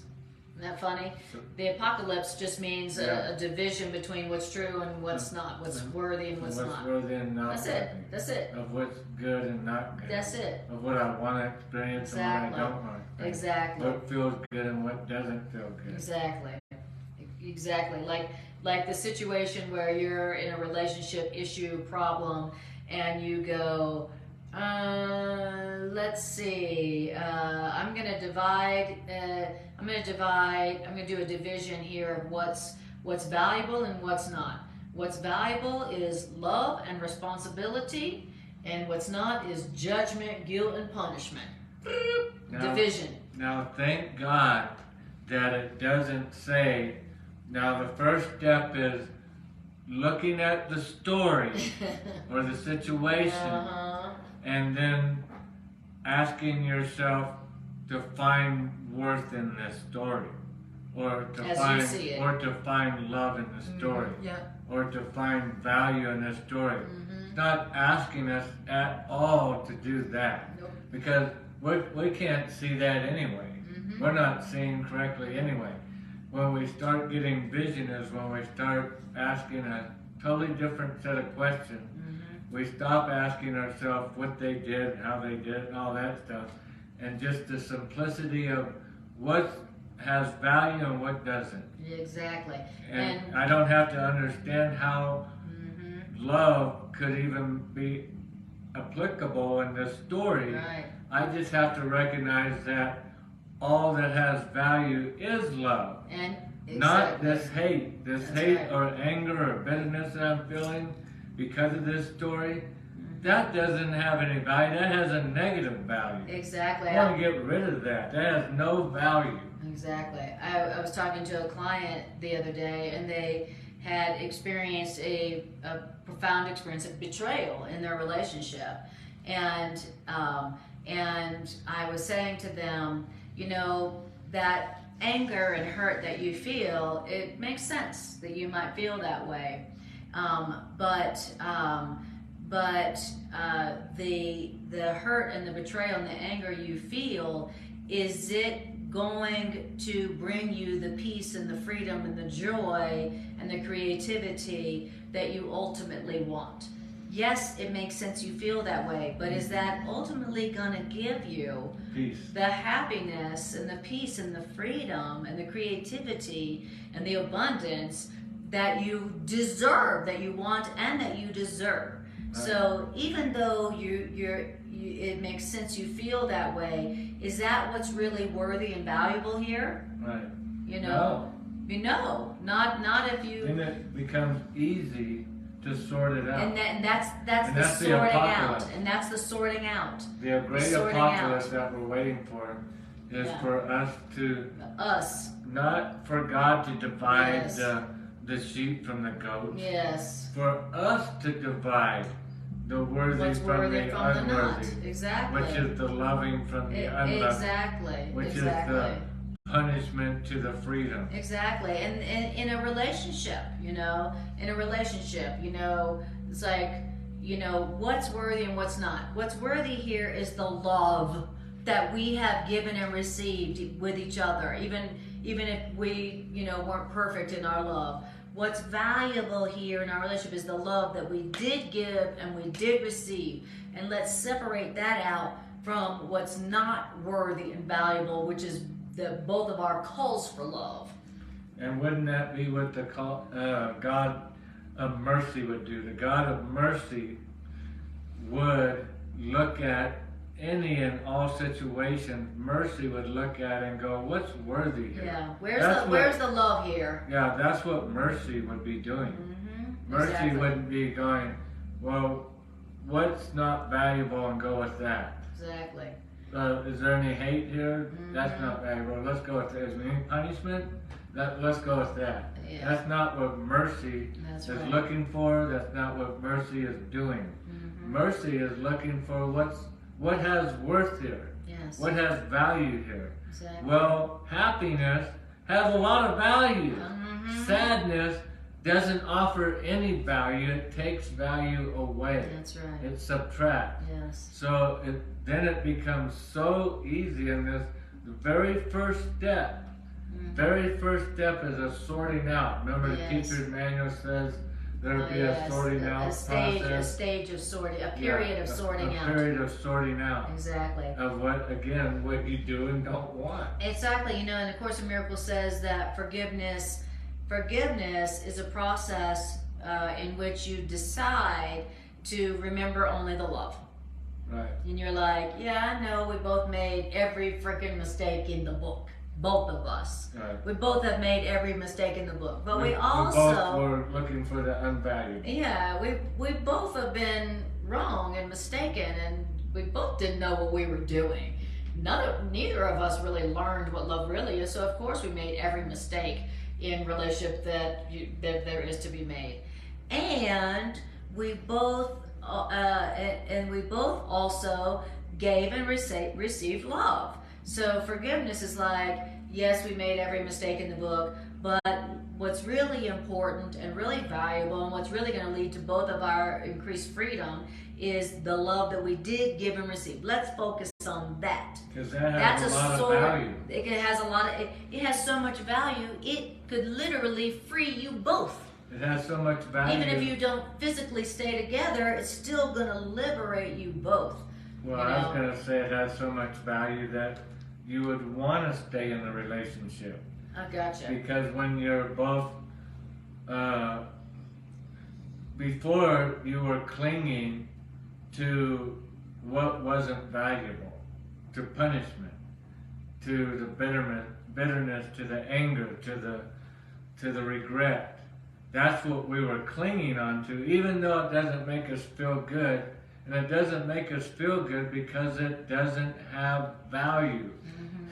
Isn't that funny? The apocalypse just means a division between what's true and what's not, what's worthy and what's not. Worthy and not That's worthy. it. That's it. Of what's good and not good. That's it. Of what I want to experience and what I don't want to experience. Exactly. What feels good and what doesn't feel good. Exactly. Exactly. Like the situation where you're in a relationship issue problem and you go, let's see, I'm going to do a division here of what's valuable and what's not. What's valuable is love and responsibility, and what's not is judgment, guilt, and punishment. Division. Now, thank God that it doesn't say, now the first step is looking at the story or the situation and then asking yourself to find worth in this story, or to find love in the story, or to find value in the story. It's not asking us at all to do that, because we can't see that anyway. We're not seeing correctly anyway. When we start getting vision is when we start asking a totally different set of questions. We stop asking ourselves what they did, how they did it, and all that stuff, and just the simplicity of what has value and what doesn't. Exactly. And I don't have to understand how love could even be applicable in this story. Right. I just have to recognize that all that has value is love. And not this hate or anger or bitterness that I'm feeling because of this story. that doesn't have any value. That has a negative value. Exactly. I want to get rid of that. That has no value. Exactly. I was talking to a client the other day, and they had experienced a profound experience of betrayal in their relationship, and I was saying to them, you know, that anger and hurt that you feel, it makes sense that you might feel that way, but the hurt and the betrayal and the anger you feel, is it going to bring you the peace and the freedom and the joy and the creativity that you ultimately want? Yes, it makes sense you feel that way, but is that ultimately going to give you Peace. The happiness and the peace and the freedom and the creativity and the abundance that you deserve, that you want and that you deserve? Right. So even though it makes sense you feel that way, is that what's really worthy and valuable here? Right. You know? No. You know, not if you... Then it becomes easy to sort it out. And that's the sorting out. And that's the sorting out. The great apocalypse that we're waiting for is for us to... Not for God to divide the sheep from the goats. Yes. For us to divide the worthy from the unworthy. Exactly. Which is the loving from the unloving. Exactly. Which is the punishment to the freedom. Exactly. And in a relationship, you know, it's like, you know, what's worthy and what's not. What's worthy here is the love that we have given and received with each other, even if we, you know, weren't perfect in our love. What's valuable here in our relationship is the love that we did give and we did receive. And let's separate that out from what's not worthy and valuable, which is both of our calls for love. And wouldn't that be what the God of mercy would do? The God of mercy would look at any and all situations. Mercy would look at and go, what's worthy here? Yeah, where's the love here? Yeah, that's what mercy would be doing. Mm-hmm. Mercy Exactly. wouldn't be going, well, what's not valuable, and go with that. Exactly. Is there any hate here? Mm-hmm. That's not valuable. Let's go with that. Is there any punishment? Let's go with that. Yeah. That's not what mercy is looking for. That's not what mercy is doing. Mm-hmm. Mercy is looking for what has worth here. Yes. What has value here. Exactly. Well, happiness has a lot of value. Mm-hmm. Sadness doesn't offer any value. It takes value away. That's right. It subtracts. Yes. So then it becomes so easy, and the very first step. Very first step is a sorting out. Remember, the teacher's manual says there'll be a sorting out process. A stage of sorting, a period of sorting out. A period of sorting out. Exactly. Of what you do and don't want. Exactly. You know, and the Course in Miracles says that forgiveness is a process in which you decide to remember only the love. Right. And you're like, yeah, I know we both made every freaking mistake in the book. Both of us. Right. We both have made every mistake in the book. But we both were looking for the unvalued. Yeah, we both have been wrong and mistaken, and we both didn't know what we were doing. Neither of us really learned what love really is, so of course we made every mistake in relationship that there is to be made. And we both also gave and received love. So forgiveness is like, yes, we made every mistake in the book, but what's really important and really valuable and what's really going to lead to both of our increased freedom is the love that we did give and receive. Let's focus on that. Because that has a lot of value. It has so much value, it could literally free you both. It has so much value. Even if you don't physically stay together, it's still going to liberate you both. Well, I was going to say it has so much value that you would want to stay in the relationship. I gotcha. Because when you're both, before you were clinging to what wasn't valuable, to punishment, to the bitterness, to the anger, to the regret. That's what we were clinging on to, even though it doesn't make us feel good. and it doesn't make us feel good because it doesn't have value.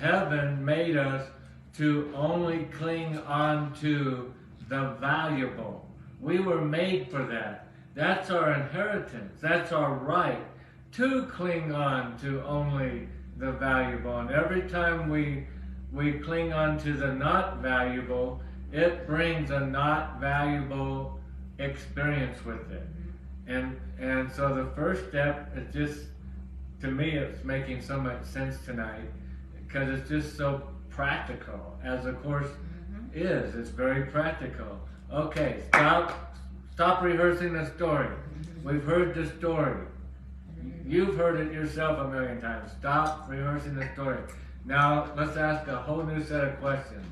Heaven made us to only cling on to the valuable. We were made for that. That's our inheritance. That's our right to cling on to only the valuable. And every time we cling on to the not valuable, it brings a not valuable experience with it. And so the first step is just, to me, it's making so much sense tonight because it's just so practical, as the Course is. It's very practical. Okay, stop rehearsing the story. We've heard the story. You've heard it yourself a million times. Stop rehearsing the story. Now let's ask a whole new set of questions.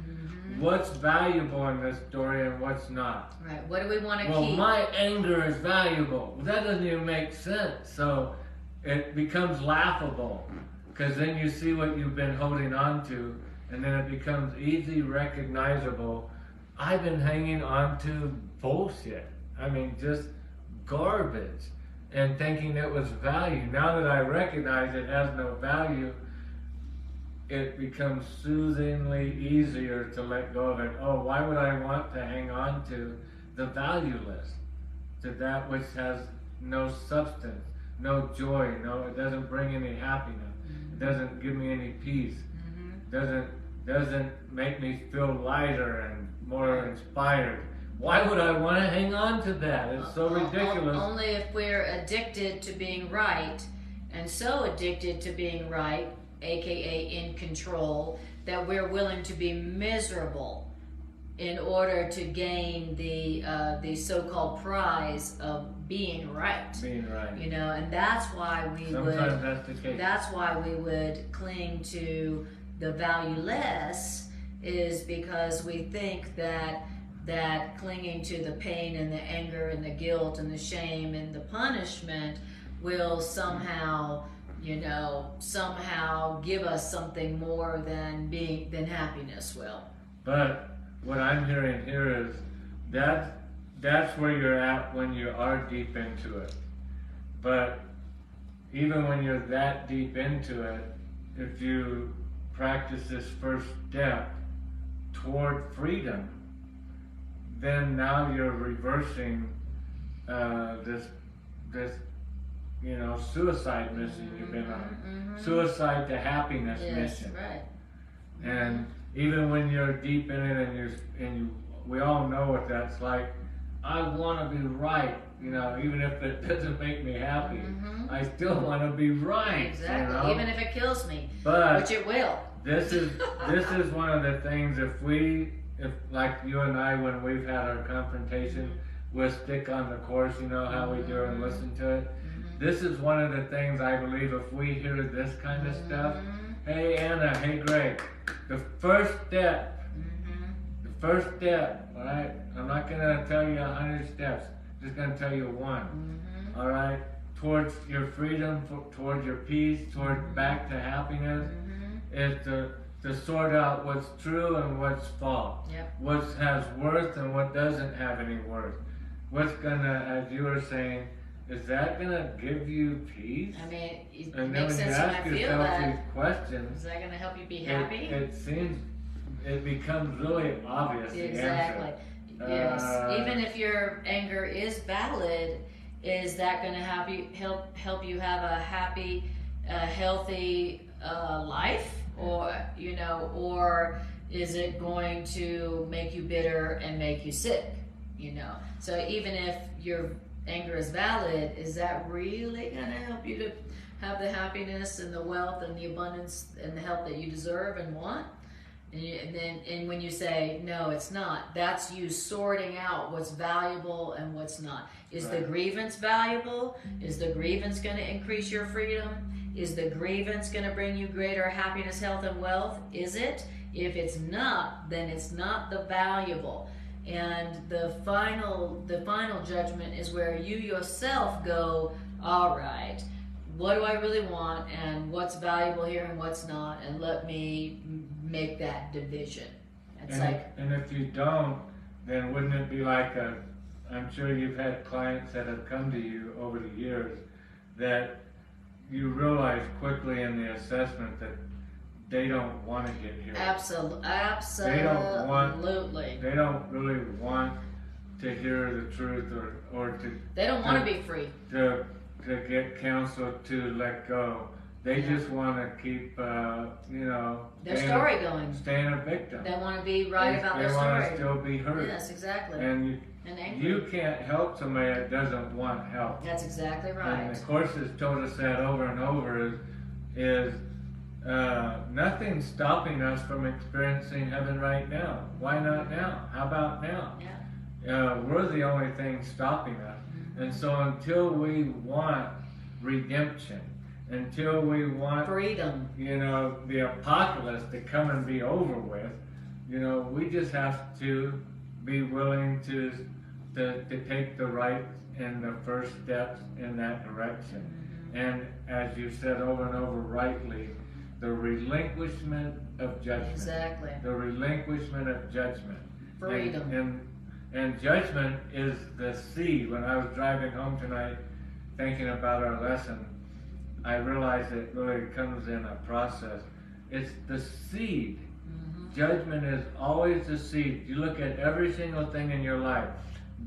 What's valuable in this story and what's not? Right. What do we want to Well, keep? my anger is valuable. Well, that doesn't even make sense. So it becomes laughable because then you see what you've been holding on to, and then it becomes easy recognizable. I've been hanging on to bullshit. I mean, just garbage, and thinking it was value. Now that I recognize it has no value, it becomes soothingly easier to let go of it. Oh, why would I want to hang on to the valueless, to that which has no substance, no joy, it doesn't bring any happiness, it doesn't give me any peace, doesn't make me feel lighter and more inspired. Why would I want to hang on to that? It's so ridiculous. Only if we're addicted to being right, and so addicted to being right, aka in control, that we're willing to be miserable in order to gain the so-called prize of being right. Being right. And that's why we Sometimes that's the case. That's why we would cling to the valueless, is because we think that clinging to the pain and the anger and the guilt and the shame and the punishment will somehow give us something more than happiness will. But what I'm hearing here is that's where you're at when you are deep into it. But even when you're that deep into it, if you practice this first step toward freedom, then now you're reversing this suicide mission you've been on. Suicide to happiness mission. Right. And even when you're deep in it, and we all know what that's like. I want to be right, even if it doesn't make me happy. I still want to be right. Exactly. Even if it kills me, but which it will. This is one of the things. If like you and I, when we've had our confrontation, we'll stick on the Course. You know how we do, and listen to it. This is one of the things I believe. If we hear this kind of stuff, hey Anna, hey Greg, the first step. All right. I'm not gonna tell you 100 steps. I'm just gonna tell you one. All right. Towards your freedom, towards your peace, towards back to happiness, is to sort out what's true and what's false. What has worth and what doesn't have any worth. What's gonna, as you were saying, is that gonna give you peace? I mean, it and makes then when sense you when I ask feel yourself that. these questions, Is that going to help you be happy? It becomes really obvious. Exactly. Yes. Even if your anger is valid, is that going to help you have a happy, healthy life, or is it going to make you bitter and make you sick? So even if your anger is valid, is that really going to help you to have the happiness and the wealth and the abundance and the health that you deserve and want? And when you say no, it's not, that's you sorting out what's valuable and what's not. Is the grievance valuable? Is the grievance going to increase your freedom? Is the grievance going to bring you greater happiness, health, and wealth? Is it? If it's not, then it's not the valuable. And the final judgment is where you yourself go, all right, what do I really want, and what's valuable here and what's not, and let me make that division. And if you don't, then wouldn't it be like I'm sure you've had clients that have come to you over the years that you realize quickly in the assessment that they don't want to get here. Absolutely. They don't really want to hear the truth or to. They don't want to be free. To get counsel to let go. They just want to keep, their story going. Staying a victim. They want to be right about their story. They want to still be hurt. Yes, exactly. And you can't help somebody that doesn't want help. That's exactly right. And the Course has told us that over and over is nothing's stopping us from experiencing heaven right now. Why not now? How about now? Yeah. We're the only thing stopping us. And so until we want redemption, until we want freedom, the apocalypse to come and be over with, we just have to be willing to take the right and the first steps in that direction. And as you said over and over rightly, the relinquishment of judgment. Exactly. The relinquishment of judgment. Freedom. And judgment is the seed. When I was driving home tonight thinking about our lesson, I realized it really comes in a process. It's the seed. Judgment is always the seed. You look at every single thing in your life.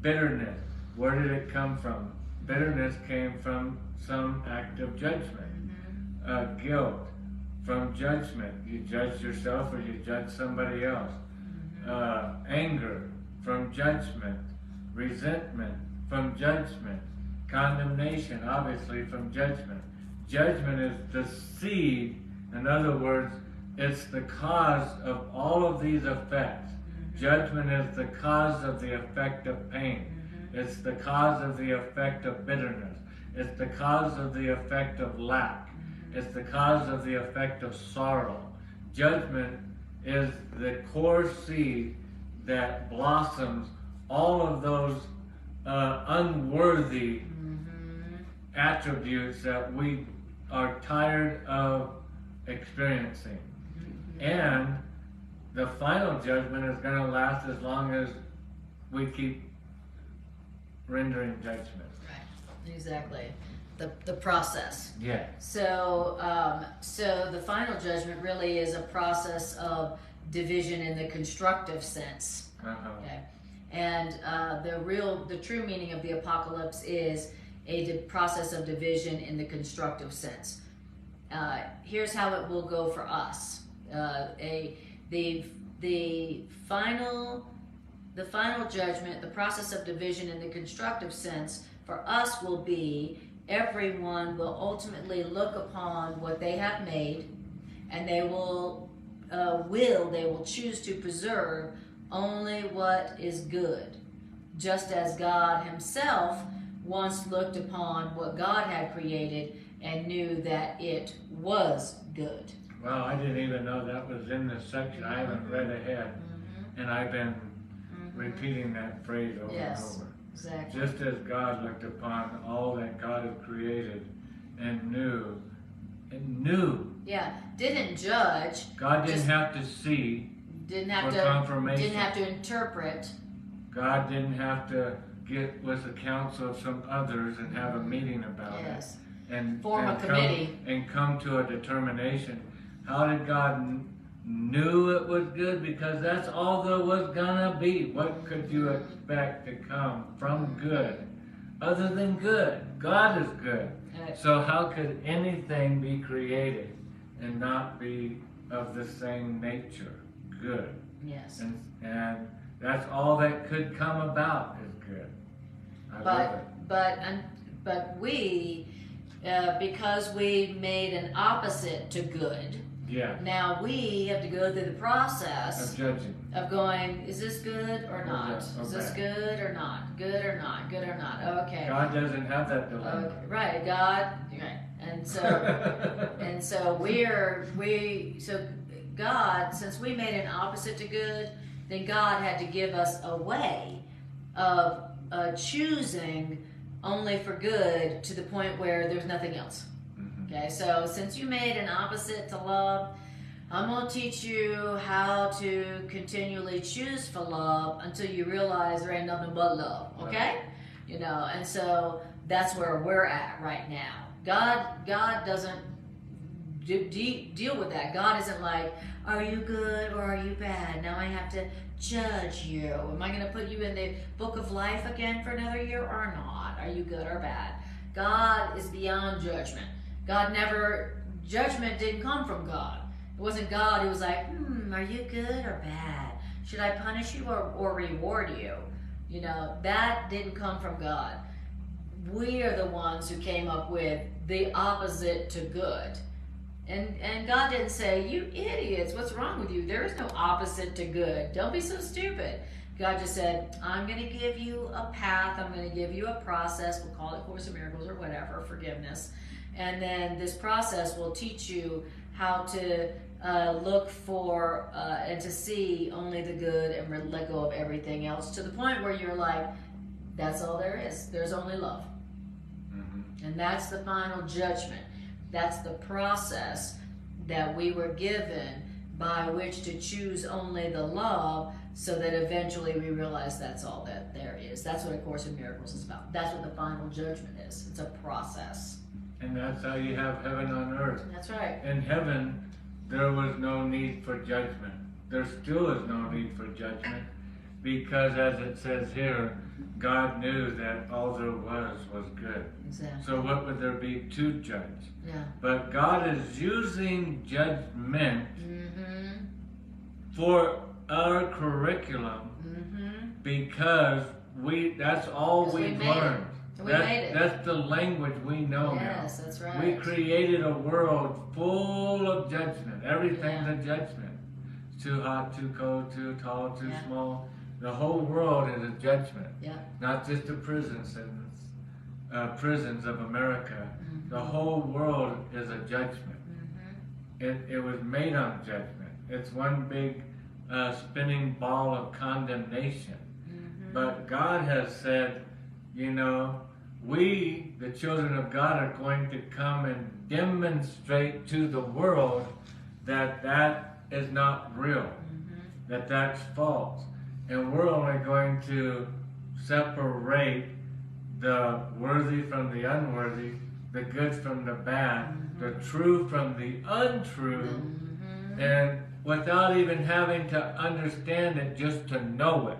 Bitterness, where did it come from? Bitterness came from some act of judgment. Guilt, from judgment. You judge yourself or you judge somebody else. Anger, from judgment. Resentment, from judgment. Condemnation, obviously, from judgment. Judgment is the seed. In other words, it's the cause of all of these effects. Judgment is the cause of the effect of pain. It's the cause of the effect of bitterness. It's the cause of the effect of lack. It's the cause of the effect of sorrow. Judgment is the core seed that blossoms all of those unworthy attributes that we are tired of experiencing. And the final judgment is going to last as long as we keep rendering judgment. Right. Exactly. The process. Yeah. So the final judgment really is a process of division in the constructive sense. Okay. And the true meaning of the apocalypse is a process of division in the constructive sense. Here's how it will go for us. The final judgment, the process of division in the constructive sense for us will be everyone will ultimately look upon what they have made, and they will choose to preserve only what is good, just as God himself once looked upon what God had created and knew that it was good. Well, I didn't even know that was in this section. I haven't read ahead, and I've been repeating that phrase over and over. Exactly. Just as God looked upon all that God had created and knew. Yeah, didn't judge. God didn't have to see. Didn't have to confirmation. Didn't have to interpret. God didn't have to get with the counsel of some others and have a meeting about it. And form a committee. Come to a determination. How did God knew it was good? Because that's all there was gonna be. What could you expect to come from good other than good? God is good. So how could anything be created and not be of the same nature? Good. Yes. And that's all that could come about is good. I love it. But we, because we made an opposite to good, now we have to go through the process of judging. Of going, is this good or not? Is this good or not? Good or not? Good or not? Okay. God doesn't have that dilemma. Okay. Right, God. Right. And so God, since we made an opposite to good, then God had to give us a way of choosing only for good to the point where there's nothing else. Okay, so since you made an opposite to love, I'm going to teach you how to continually choose for love until you realize there ain't nothing but love. Okay? And so that's where we're at right now. God doesn't deal with that. God isn't like, are you good or are you bad? Now I have to judge you. Am I going to put you in the book of life again for another year or not? Are you good or bad? God is beyond judgment. Judgment didn't come from God. It wasn't God who was like, are you good or bad? Should I punish you or reward you? You know, that didn't come from God. We are the ones who came up with the opposite to good. And God didn't say, you idiots, what's wrong with you? There is no opposite to good. Don't be so stupid. God just said, I'm going to give you a path. I'm going to give you a process. We'll call it Course of Miracles or whatever, forgiveness. And then this process will teach you how to look for and to see only the good and let go of everything else, to the point where you're like, that's all there is. There's only love. Mm-hmm. And that's the final judgment. That's the process that we were given by which to choose only the love, so that eventually we realize that's all that there is. That's what A Course in Miracles is about. That's what the final judgment is. It's a process. And that's how you have heaven on earth. That's right. In heaven, there was no need for judgment. There still is no need for judgment, because as it says here, God knew that all there was good. Exactly. So what would there be to judge? Yeah. But God is using judgment for our curriculum, because that's all we've learned. That's the language we know now. Yes, that's right. We created a world full of judgment. Everything's a judgment. Too hot, too cold, too tall, too small. The whole world is a judgment. Yeah. Not just the prison sentence, prisons of America. The whole world is a judgment. It was made on judgment. It's one big spinning ball of condemnation. But God has said, you know, we, the children of God, are going to come and demonstrate to the world that that is not real, that that's false. And we're only going to separate the worthy from the unworthy, the good from the bad, the true from the untrue, and without even having to understand it, just to know it.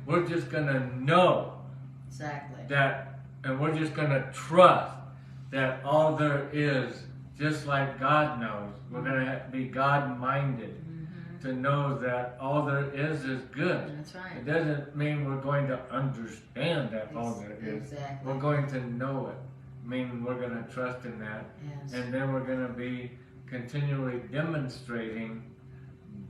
We're just going to know that, and we're just going to trust that all there is, just like God knows. We're going to be God-minded to know that all there is good. That's right. It doesn't mean we're going to understand that all there is. Exactly. We're going to know it. Meaning we're going to trust in that. Yes. And then we're going to be continually demonstrating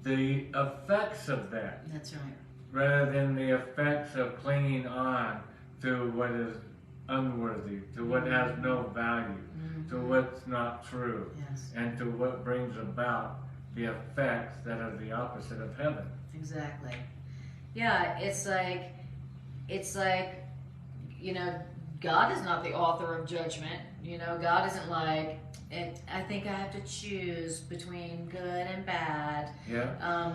the effects of that. That's right. Rather than the effects of clinging on to what is unworthy, to what has no value, to what's not true, and to what brings about the effects that are the opposite of heaven. Exactly. Yeah, it's like, you know, God is not the author of judgment. You know, God isn't like, I think I have to choose between good and bad. Yeah.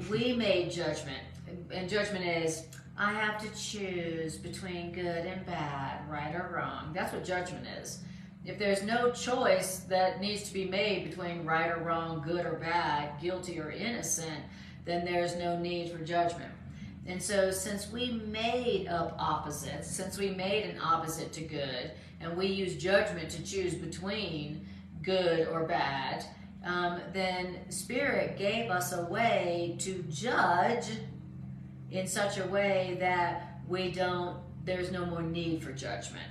We made judgment, and judgment is, I have to choose between good and bad, right or wrong. That's what judgment is. If there's no choice that needs to be made between right or wrong, good or bad, guilty or innocent, then there's no need for judgment. And so since we made up opposites, since we made an opposite to good, and we use judgment to choose between good or bad, then Spirit gave us a way to judge in such a way that there's no more need for judgment.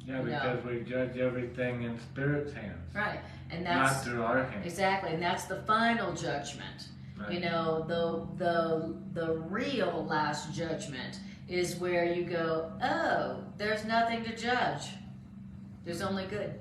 Yeah, because we judge everything in Spirit's hands. Right. And that's not through our hands. Exactly. And that's the final judgment. Right. You know, the real last judgment is where you go, oh, there's nothing to judge. There's only good.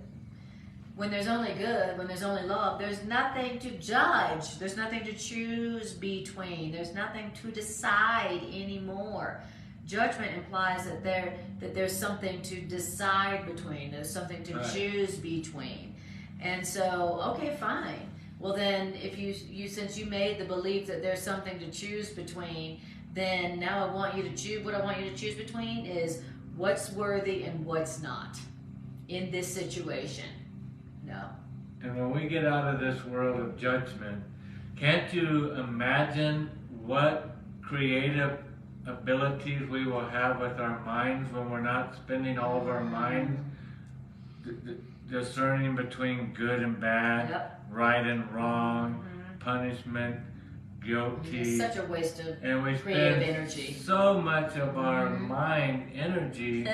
When there's only good, when there's only love, there's nothing to judge. There's nothing to choose between. There's nothing to decide anymore. Judgment implies that there's something to decide between. There's something to choose between. And so, okay, fine. Well then, if you since you made the belief that there's something to choose between, then now I want you to choose. What I want you to choose between is what's worthy and what's not in this situation. No. And when we get out of this world of judgment, can't you imagine what creative abilities we will have with our minds when we're not spending all of our minds discerning between good and bad, right and wrong, punishment, guilty. It's such a waste of and we creative spend energy. so much of our mind energy,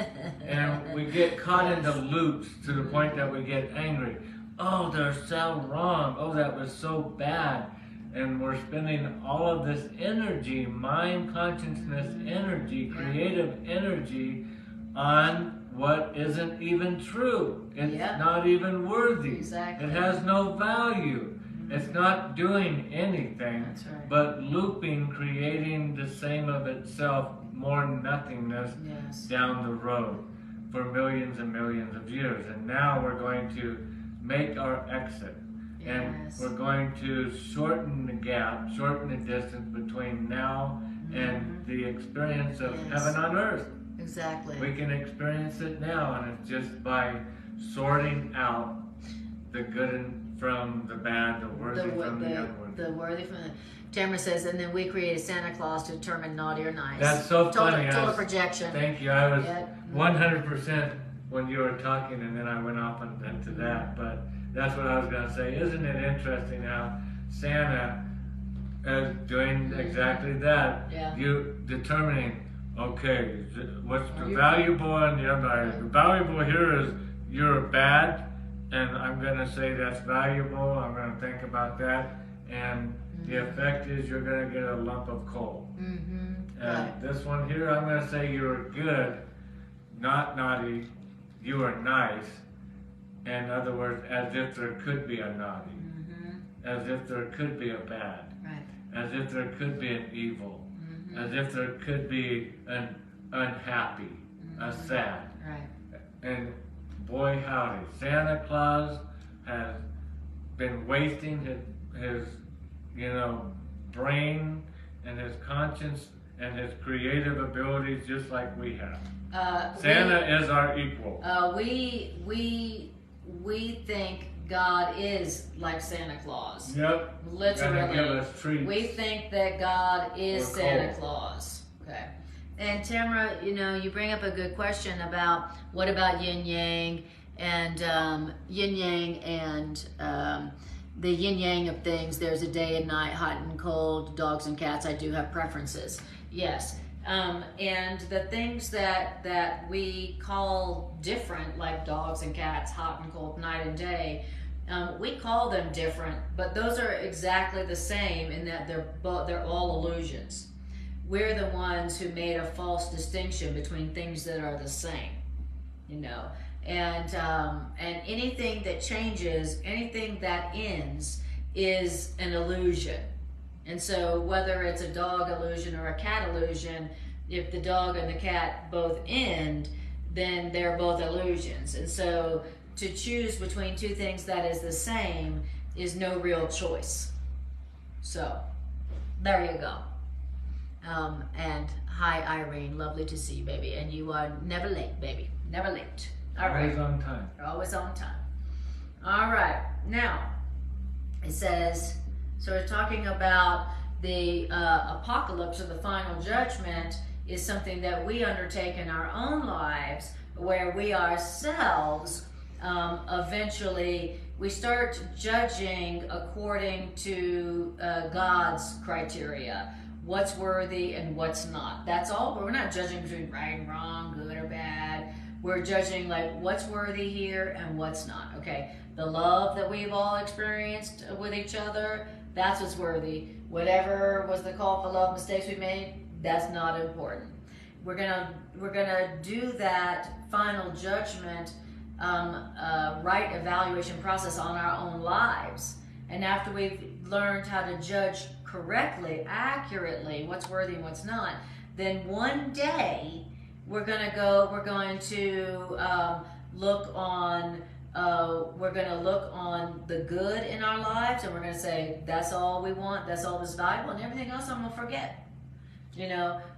and we get caught into loops to the point that we get angry. Oh, they're so wrong. Oh, that was so bad. And we're spending all of this energy, mind, consciousness energy, creative energy, on what isn't even true. It's not even worthy. Exactly. It has no value. It's not doing anything but looping, creating the same of itself, more nothingness down the road for millions and millions of years. And now we're going to make our exit. And we're going to shorten the gap, shorten the distance between now and the experience of heaven on earth. Exactly. We can experience it now, and it's just by sorting out the good from the bad, the worthy from the unworthy. The worthy from the... Tamara says, and then we create a Santa Claus to determine naughty or nice. That's so funny. Total projection. Thank you. I was 100% when you were talking, and then I went off into that, but that's what I was going to say. Isn't it interesting how Santa is doing exactly that? You determining, okay, what's the valuable and the unvaluable. The valuable here is you're bad, and I'm going to say that's valuable. I'm going to think about that, and the effect is you're going to get a lump of coal. And this one here, I'm going to say you're good, not naughty. You are nice. In other words, as if there could be a naughty, as if there could be a bad, as if there could be an evil, as if there could be an unhappy, a sad. And boy howdy, Santa Claus has been wasting his brain and his conscience and his creative abilities just like we have. Santa is our equal. We think God is like Santa Claus. Yep. Literally. Give us treats. We think that God is Santa Claus. Okay. And Tamara, you bring up a good question about what about yin yang and the yin yang of things. There's a day and night, hot and cold, dogs and cats. I do have preferences. Yes. And the things that we call different, like dogs and cats, hot and cold, night and day, we call them different, but those are exactly the same in that they're all illusions. We're the ones who made a false distinction between things that are the same, and anything that changes, anything that ends, is an illusion. And so whether it's a dog illusion or a cat illusion, if the dog and the cat both end, then they're both illusions. And so to choose between two things that is the same is no real choice. So there you go. And hi Irene, lovely to see you, baby. And you are never late, baby. Never late. All right. Always on time. Always on time. All right. Now, it says... So we're talking about the apocalypse, or the final judgment, is something that we undertake in our own lives, where we ourselves eventually we start judging according to God's criteria, what's worthy and what's not. That's all. We're not judging between right and wrong, good or bad. We're judging like what's worthy here and what's not. Okay, the love that we've all experienced with each other, that's what's worthy. Whatever was the call for love mistakes we made, that's not important. We're gonna do that final judgment, right evaluation process on our own lives. And after we've learned how to judge correctly, accurately, what's worthy and what's not, then one day we're going to look on the good in our lives, and we're going to say, that's all we want, that's all that's valuable, and everything else I'm going to forget.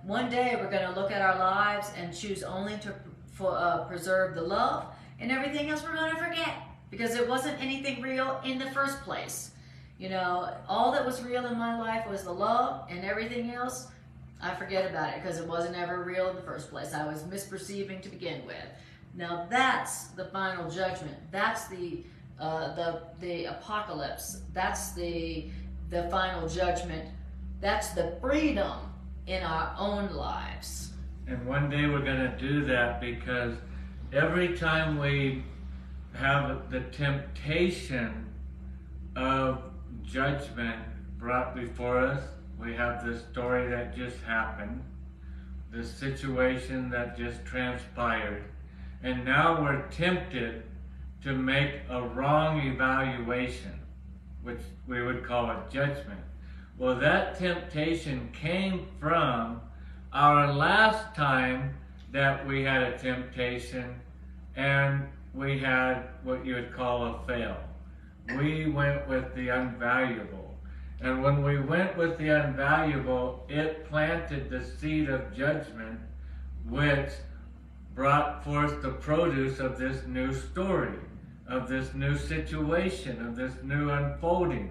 One day we're going to look at our lives and choose only to preserve the love, and everything else we're going to forget because it wasn't anything real in the first place. You know, all that was real in my life was the love, and everything else, I forget about it because it wasn't ever real in the first place. I was misperceiving to begin with. Now that's the final judgment. That's the apocalypse. That's the final judgment. That's the freedom in our own lives. And one day we're going to do that, because every time we have the temptation of judgment brought before us, we have this story that just happened, this situation that just transpired, and now we're tempted to make a wrong evaluation, which we would call a judgment. Well, that temptation came from our last time that we had a temptation and we had what you would call a fail. We went with the unvaluable. And when we went with the unvaluable, it planted the seed of judgment, which brought forth the produce of this new story, of this new situation, of this new unfolding,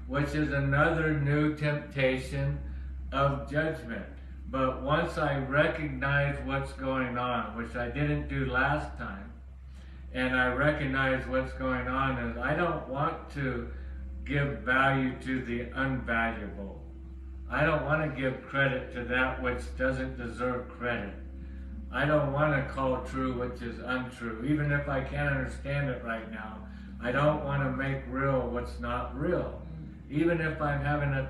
which is another new temptation of judgment. But once I recognize what's going on, which I didn't do last time, and I recognize what's going on, is I don't want to give value to the unvaluable. I don't want to give credit to that which doesn't deserve credit. I don't want to call true which is untrue, even if I can't understand it right now. I don't want to make real what's not real, even if I'm having an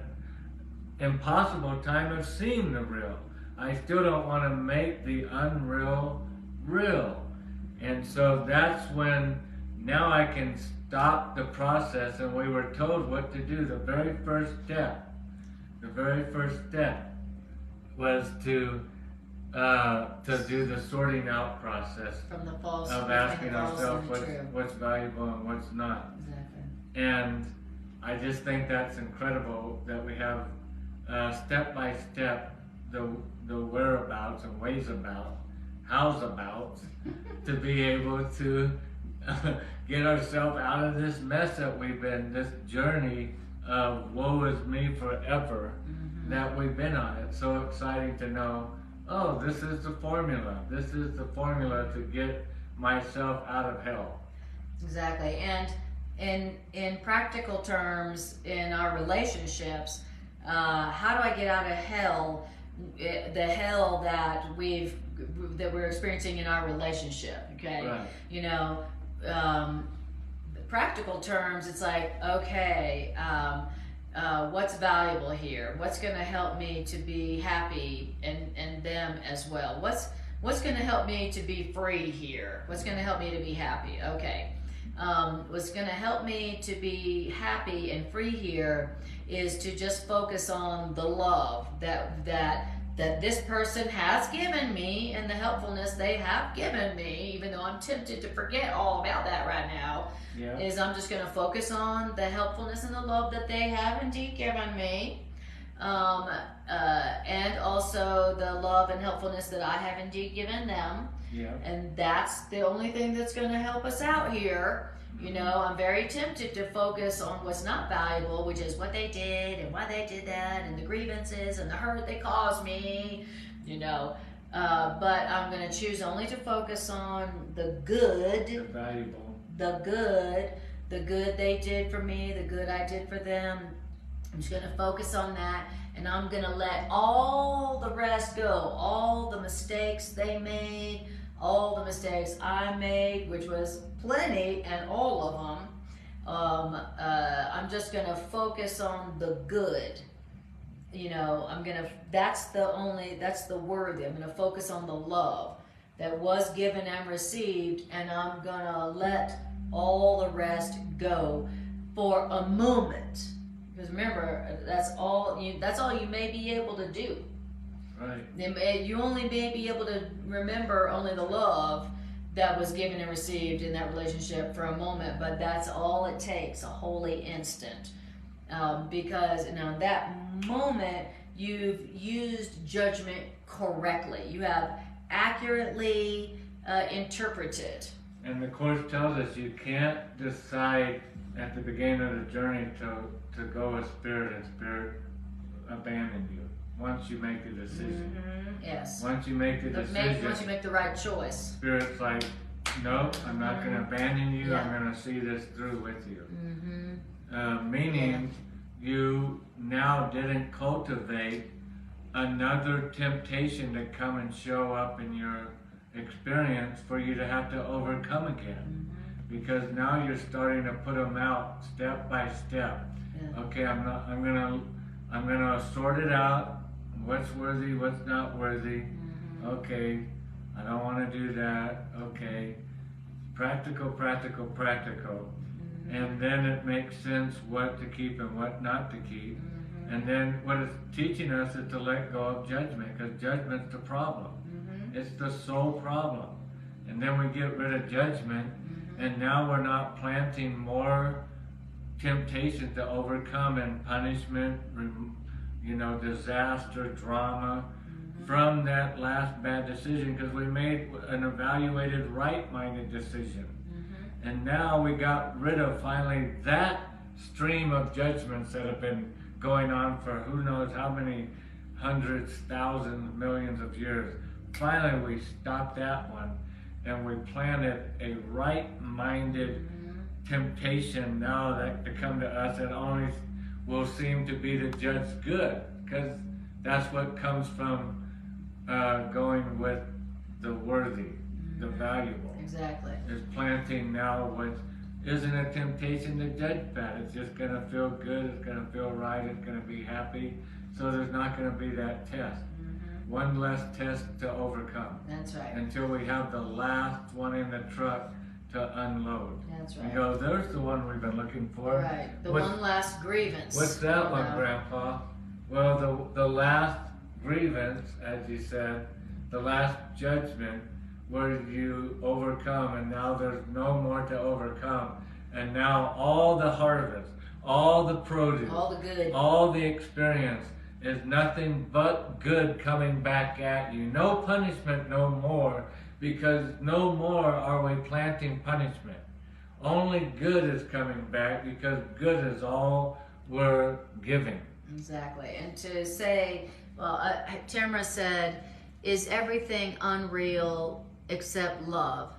impossible time of seeing the real. I still don't want to make the unreal real. And so that's when now I can stop the process, and we were told what to do. The very first step was to do the sorting out process From the false, of asking ourselves what's valuable and what's not. Exactly. And I just think that's incredible that we have step by step the whereabouts and ways about, how's about, to be able to get ourselves out of this mess that we've been, this journey of woe is me forever that we've been on. It's so exciting to know, oh, this is the formula. This is the formula to get myself out of hell. Exactly. And in practical terms, in our relationships, how do I get out of hell, the hell that we're experiencing in our relationship? Okay, right. You know, practical terms, it's like, okay, what's valuable here? What's going to help me to be happy, and them as well? What's going to help me to be free here? What's going to help me to be happy? Okay. What's going to help me to be happy and free here is to just focus on the love that this person has given me, and the helpfulness they have given me, even though I'm tempted to forget all about that right now. Yeah. Is I'm just going to focus on the helpfulness and the love that they have indeed given me, and also the love and helpfulness that I have indeed given them. Yeah. And that's the only thing that's going to help us out here. You know, I'm very tempted to focus on what's not valuable, which is what they did and why they did that, and the grievances and the hurt they caused me, you know. But I'm going to choose only to focus on the good, the valuable, the good they did for me, the good I did for them. I'm just going to focus on that, and I'm going to let all the rest go, all the mistakes they made, all the mistakes I made, which was plenty, and all of them. I'm just going to focus on the good. You know, that's the worthy. I'm going to focus on the love that was given and received, and I'm going to let all the rest go for a moment. Because remember, that's all you may be able to do. Right. You only may be able to remember only the love that was given and received in that relationship for a moment, but that's all it takes, a holy instant. Because now that moment, you've used judgment correctly. You have accurately interpreted. And the Course tells us you can't decide at the beginning of the journey to go with Spirit and Spirit abandon you. Once you make the decision. Yes. Once you make the decision. Once you make the right choice. Spirit's like, no, I'm not going to abandon you. I'm going to see this through with you. Meaning you now didn't cultivate another temptation to come and show up in your experience for you to have to overcome again. Because now you're starting to put them out step by step. Okay, I'm gonna sort it out. What's worthy, what's not worthy. Okay, I don't want to do that. Okay, practical. And then it makes sense what to keep and what not to keep. And then what it's teaching us is to let go of judgment, because judgment's the problem. It's the sole problem. And then we get rid of judgment, and now we're not planting more temptation to overcome and punishment, disaster, drama from that last bad decision, because we made an evaluated right-minded decision. And now we got rid of finally that stream of judgments that have been going on for who knows how many hundreds, thousands, millions of years. Finally we stopped that one, and we planted a right-minded temptation now that to come to us that only will seem to be to judge good, because that's what comes from going with the worthy, the valuable. Exactly. Is planting now what isn't a temptation to judge bad. It's just going to feel good, it's going to feel right, it's going to be happy. So there's not going to be that test. One less test to overcome. That's right. Until we have the last one in the truck to unload. That's right. You go, there's the one we've been looking for. Right. One last grievance. What's that one, Grandpa? Well, the last grievance, as you said, the last judgment, where you overcome, and now there's no more to overcome. And now all the harvest, all the produce, all the good, all the experience is nothing but good coming back at you. No punishment no more, because no more are we planting punishment. Only good is coming back, because good is all we're giving. Exactly. And to say, well, Tamara said, is everything unreal except love?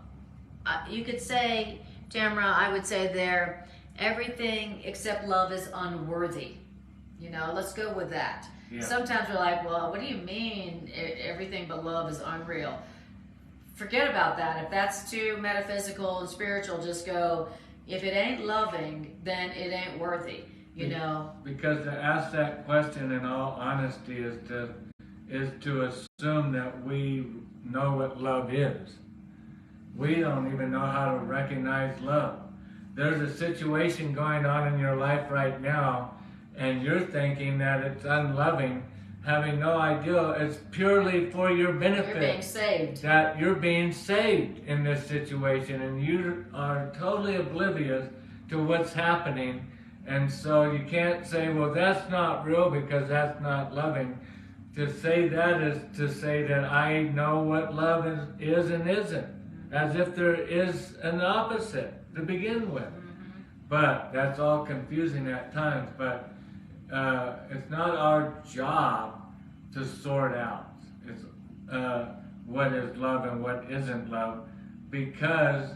You could say, Tamara, I would say there, everything except love is unworthy. Let's go with that. Yeah. Sometimes we're like, well, what do you mean everything but love is unreal? Forget about that. If that's too metaphysical and spiritual, just go, if it ain't loving, then it ain't worthy, Because to ask that question in all honesty is to assume that we know what love is. We don't even know how to recognize love. There's a situation going on in your life right now, and you're thinking that it's unloving, having no idea it's purely for your benefit. You're being saved. That you're being saved in this situation, and you are totally oblivious to what's happening. And so you can't say, well, that's not real because that's not loving. To say that is to say that I know what love is and isn't, as if there is an opposite to begin with. But that's all confusing at times. But it's not our job to sort out what is love and what isn't love, because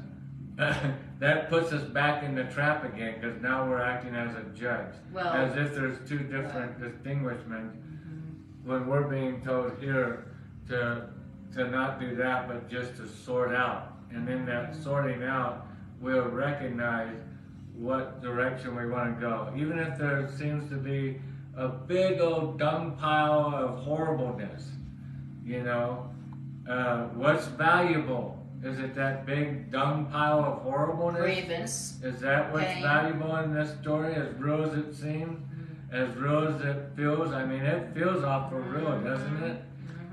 that puts us back in the trap again, because now we're acting as a judge, as if there's two different distinguishments, when we're being told here to not do that, but just to sort out. And in that sorting out, we'll recognize what direction we want to go. Even if there seems to be a big old dung pile of horribleness, what's valuable? Is it that big dung pile of horribleness? Grievance. Is that what's valuable in this story, as real as it seems? As real as it feels? I mean, it feels awful real, doesn't it?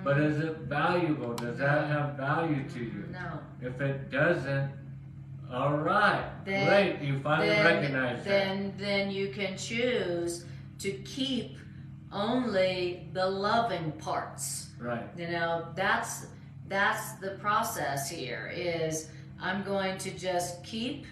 But is it valuable? Does that have value to you? No. If it doesn't, all right, great, you finally recognize that. Then you can choose to keep only the loving parts. Right. That's the process here, is I'm going to just keep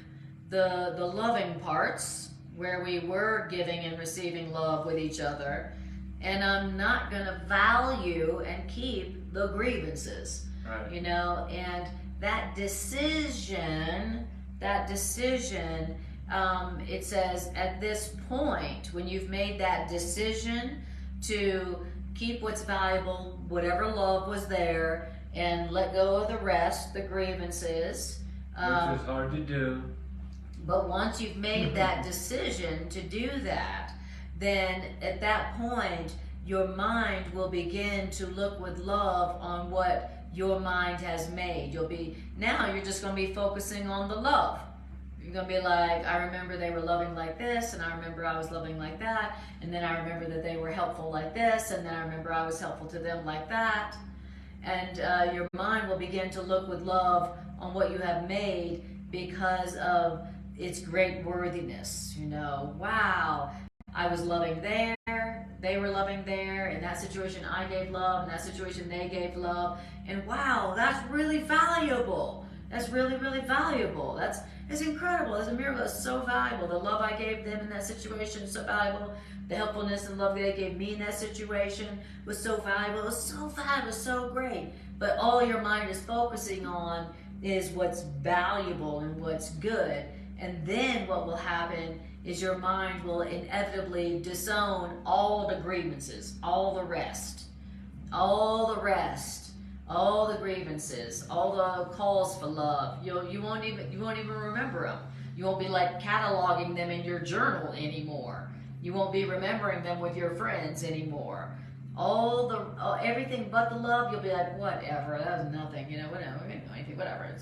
the loving parts where we were giving and receiving love with each other, and I'm not going to value and keep the grievances. Right. You know, and that decision, it says at this point, when you've made that decision to keep what's valuable, whatever love was there, and let go of the rest, the grievances. Which is hard to do. But once you've made that decision to do that, then at that point, your mind will begin to look with love on what your mind has made. Now you're just going to be focusing on the love. You're going to be like, I remember they were loving like this, and I remember I was loving like that, and then I remember that they were helpful like this, and then I remember I was helpful to them like that. And your mind will begin to look with love on what you have made because of its great worthiness. You know, wow, I was loving there, they were loving there, in that situation I gave love, in that situation they gave love, and wow, that's really valuable. That's really, really valuable. It's incredible. It's a miracle. It's so valuable. The love I gave them in that situation is so valuable. The helpfulness and love they gave me in that situation was so valuable. It was so valuable. It was so great. But all your mind is focusing on is what's valuable and what's good. And then what will happen is your mind will inevitably disown all the grievances, all the rest, all the grievances, all the calls for love. You won't even remember them. You won't be like cataloging them in your journal anymore. You won't be remembering them with your friends anymore. Everything but the love, you'll be like, whatever, that was nothing, whatever, anything, whatever.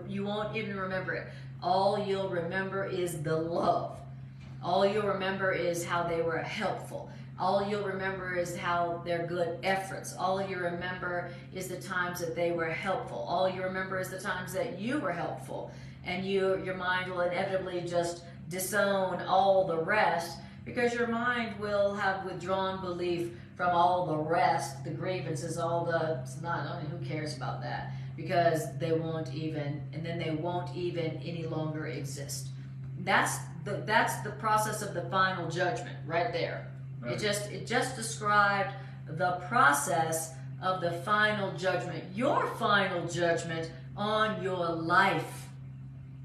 You won't even remember it. All you'll remember is the love. All you'll remember is how they were helpful. All you'll remember is how their good efforts. All you remember is the times that they were helpful. All you remember is the times that you were helpful. And your mind will inevitably just disown all the rest, because your mind will have withdrawn belief from all the rest, the grievances, who cares about that? Because they won't even any longer exist. That's the process of the final judgment right there. Right. It just described the process of the final judgment, your final judgment on your life,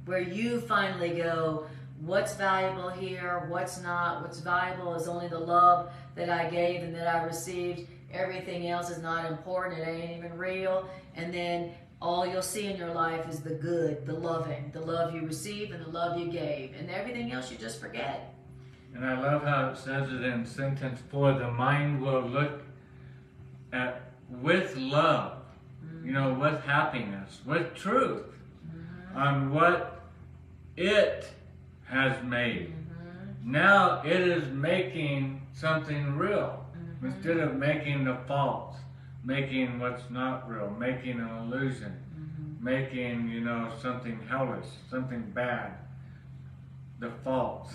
where you finally go, what's valuable here, what's not. What's valuable is only the love that I gave and that I received. Everything else is not important. It ain't even real. And then all you'll see in your life is the good, the loving, the love you received and the love you gave. And everything else you just forget. And I love how it says it in sentence 4, the mind will look at with love, with happiness, with truth, on what it has made. Now it is making something real, instead of making the false, making what's not real, making an illusion, making, something hellish, something bad, the false.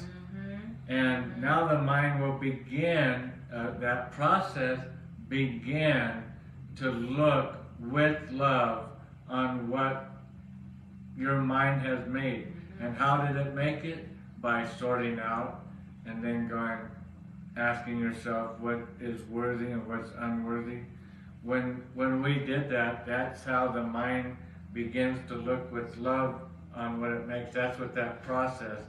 And now the mind will begin, that process begin to look with love on what your mind has made. And how did it make it? By sorting out and then asking yourself what is worthy and what's unworthy. When we did that, that's how the mind begins to look with love on what it makes. That's what that process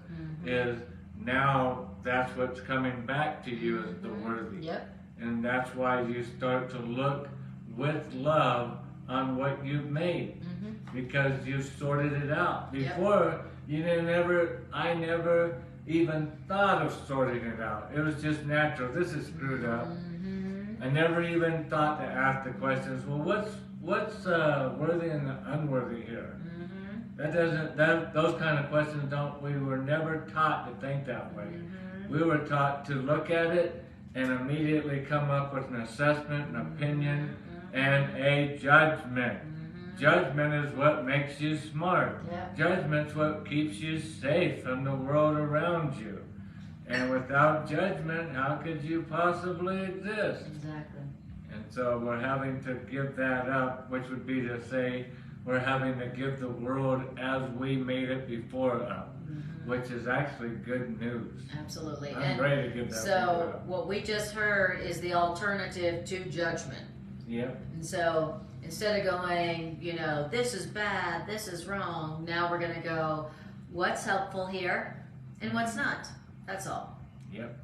is. Now that's what's coming back to you as the worthy. Yep. And that's why you start to look with love on what you've made, because you've sorted it out. Before, I never even thought of sorting it out. It was just natural. This is screwed up. I never even thought to ask the questions, well, what's worthy and unworthy here? Those kind of questions we were never taught to think that way. We were taught to look at it and immediately come up with an assessment, an opinion, and a judgment. Judgment is what makes you smart. Judgment's what keeps you safe from the world around you. And without judgment, how could you possibly exist? Exactly. And so we're having to give that up, which would be to say we're having to give the world as we made it before up, which is actually good news. Absolutely. I'm ready to give that so up. what we just heard is the alternative to judgment. Yep. And so instead of going, you know, this is bad, this is wrong, now we're going to go, what's helpful here and what's not. That's all. Yep.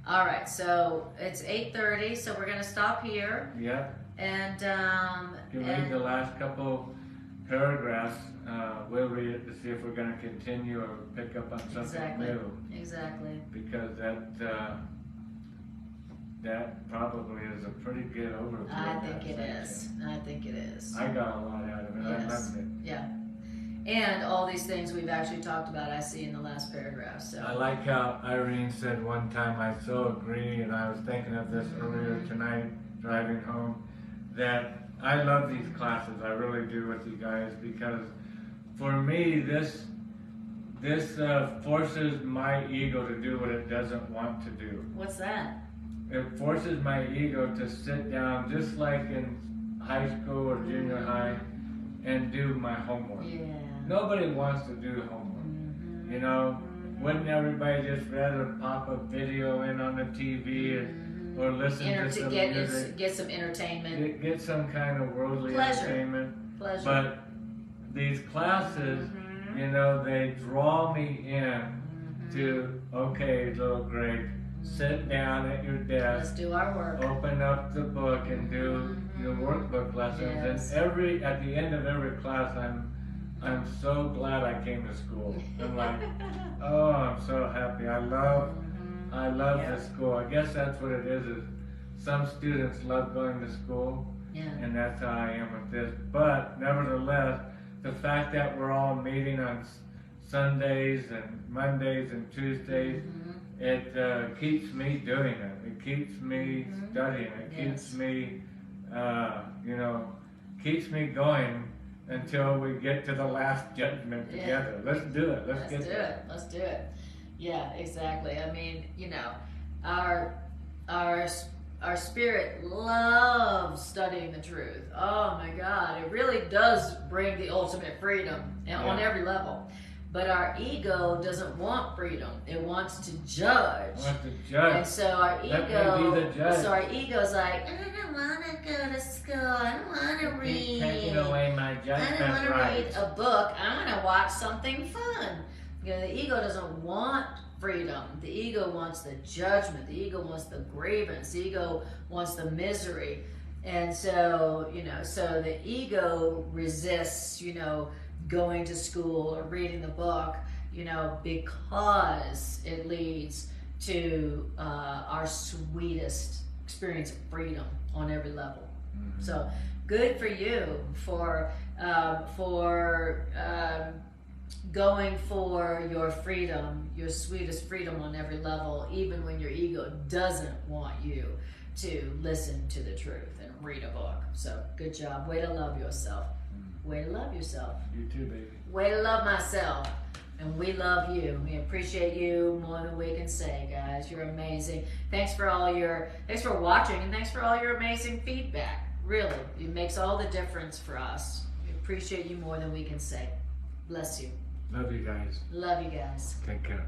All right, so it's 8:30, so we're going to stop here. Yep. And you read the last couple paragraphs. We'll read it to see if we're going to continue or pick up on something new. Exactly. Because that probably is a pretty good overview. I think it is. I think it is. I got a lot out of it. Yes. I loved it. Yeah. And all these things we've actually talked about, I see in the last paragraph. So I like how Irene said one time, I so agree, and I was thinking of this earlier tonight, driving home, that I love these classes. I really do with you guys, because for me, this forces my ego to do what it doesn't want to do. What's that? It forces my ego to sit down, just like in high school or junior high, and do my homework. Yeah. Nobody wants to do homework. You know, wouldn't everybody just rather pop a video in on the TV or listen to some music? Get some entertainment. Get some kind of worldly entertainment. Pleasure. But these classes, you know, they draw me in to, okay, little Greg, sit down at your desk. Let's do our work. Open up the book and do your workbook lessons. Yes. And at the end of every class, I'm so glad I came to school. I'm like, oh, I'm so happy. I love this school. I guess that's what it is some students love going to school, and that's how I am with this. But nevertheless, the fact that we're all meeting on Sundays and Mondays and Tuesdays, it keeps me doing it. It keeps me studying. It keeps me, keeps me going until we get to the last judgment together. Let's do it. Let's do it. Let's do it. Yeah, exactly. I mean, you know, our spirit loves studying the truth. Oh my God, it really does bring the ultimate freedom on every level. But our ego doesn't want freedom. It wants to judge. And so our ego's like, I don't want to go to school. I don't want to read. Keep taking away my judgment I don't want to rights. read a book. I want to watch something fun. You know, the ego doesn't want freedom. The ego wants the judgment. The ego wants the grievance. The ego wants the misery. And so, you know, so the ego resists, you know, going to school or reading the book, you know, because it leads to our sweetest experience of freedom on every level. So good for you for going for your freedom, your sweetest freedom on every level, even when your ego doesn't want you to listen to the truth and read a book. So good job. Way to love yourself. Way to love yourself. You too, baby. Way to love myself. And we love you. We appreciate you more than we can say, guys. You're amazing. Thanks for watching, and thanks for all your amazing feedback. Really, it makes all the difference for us. We appreciate you more than we can say. Bless you. Love you guys. Love you guys. Take care.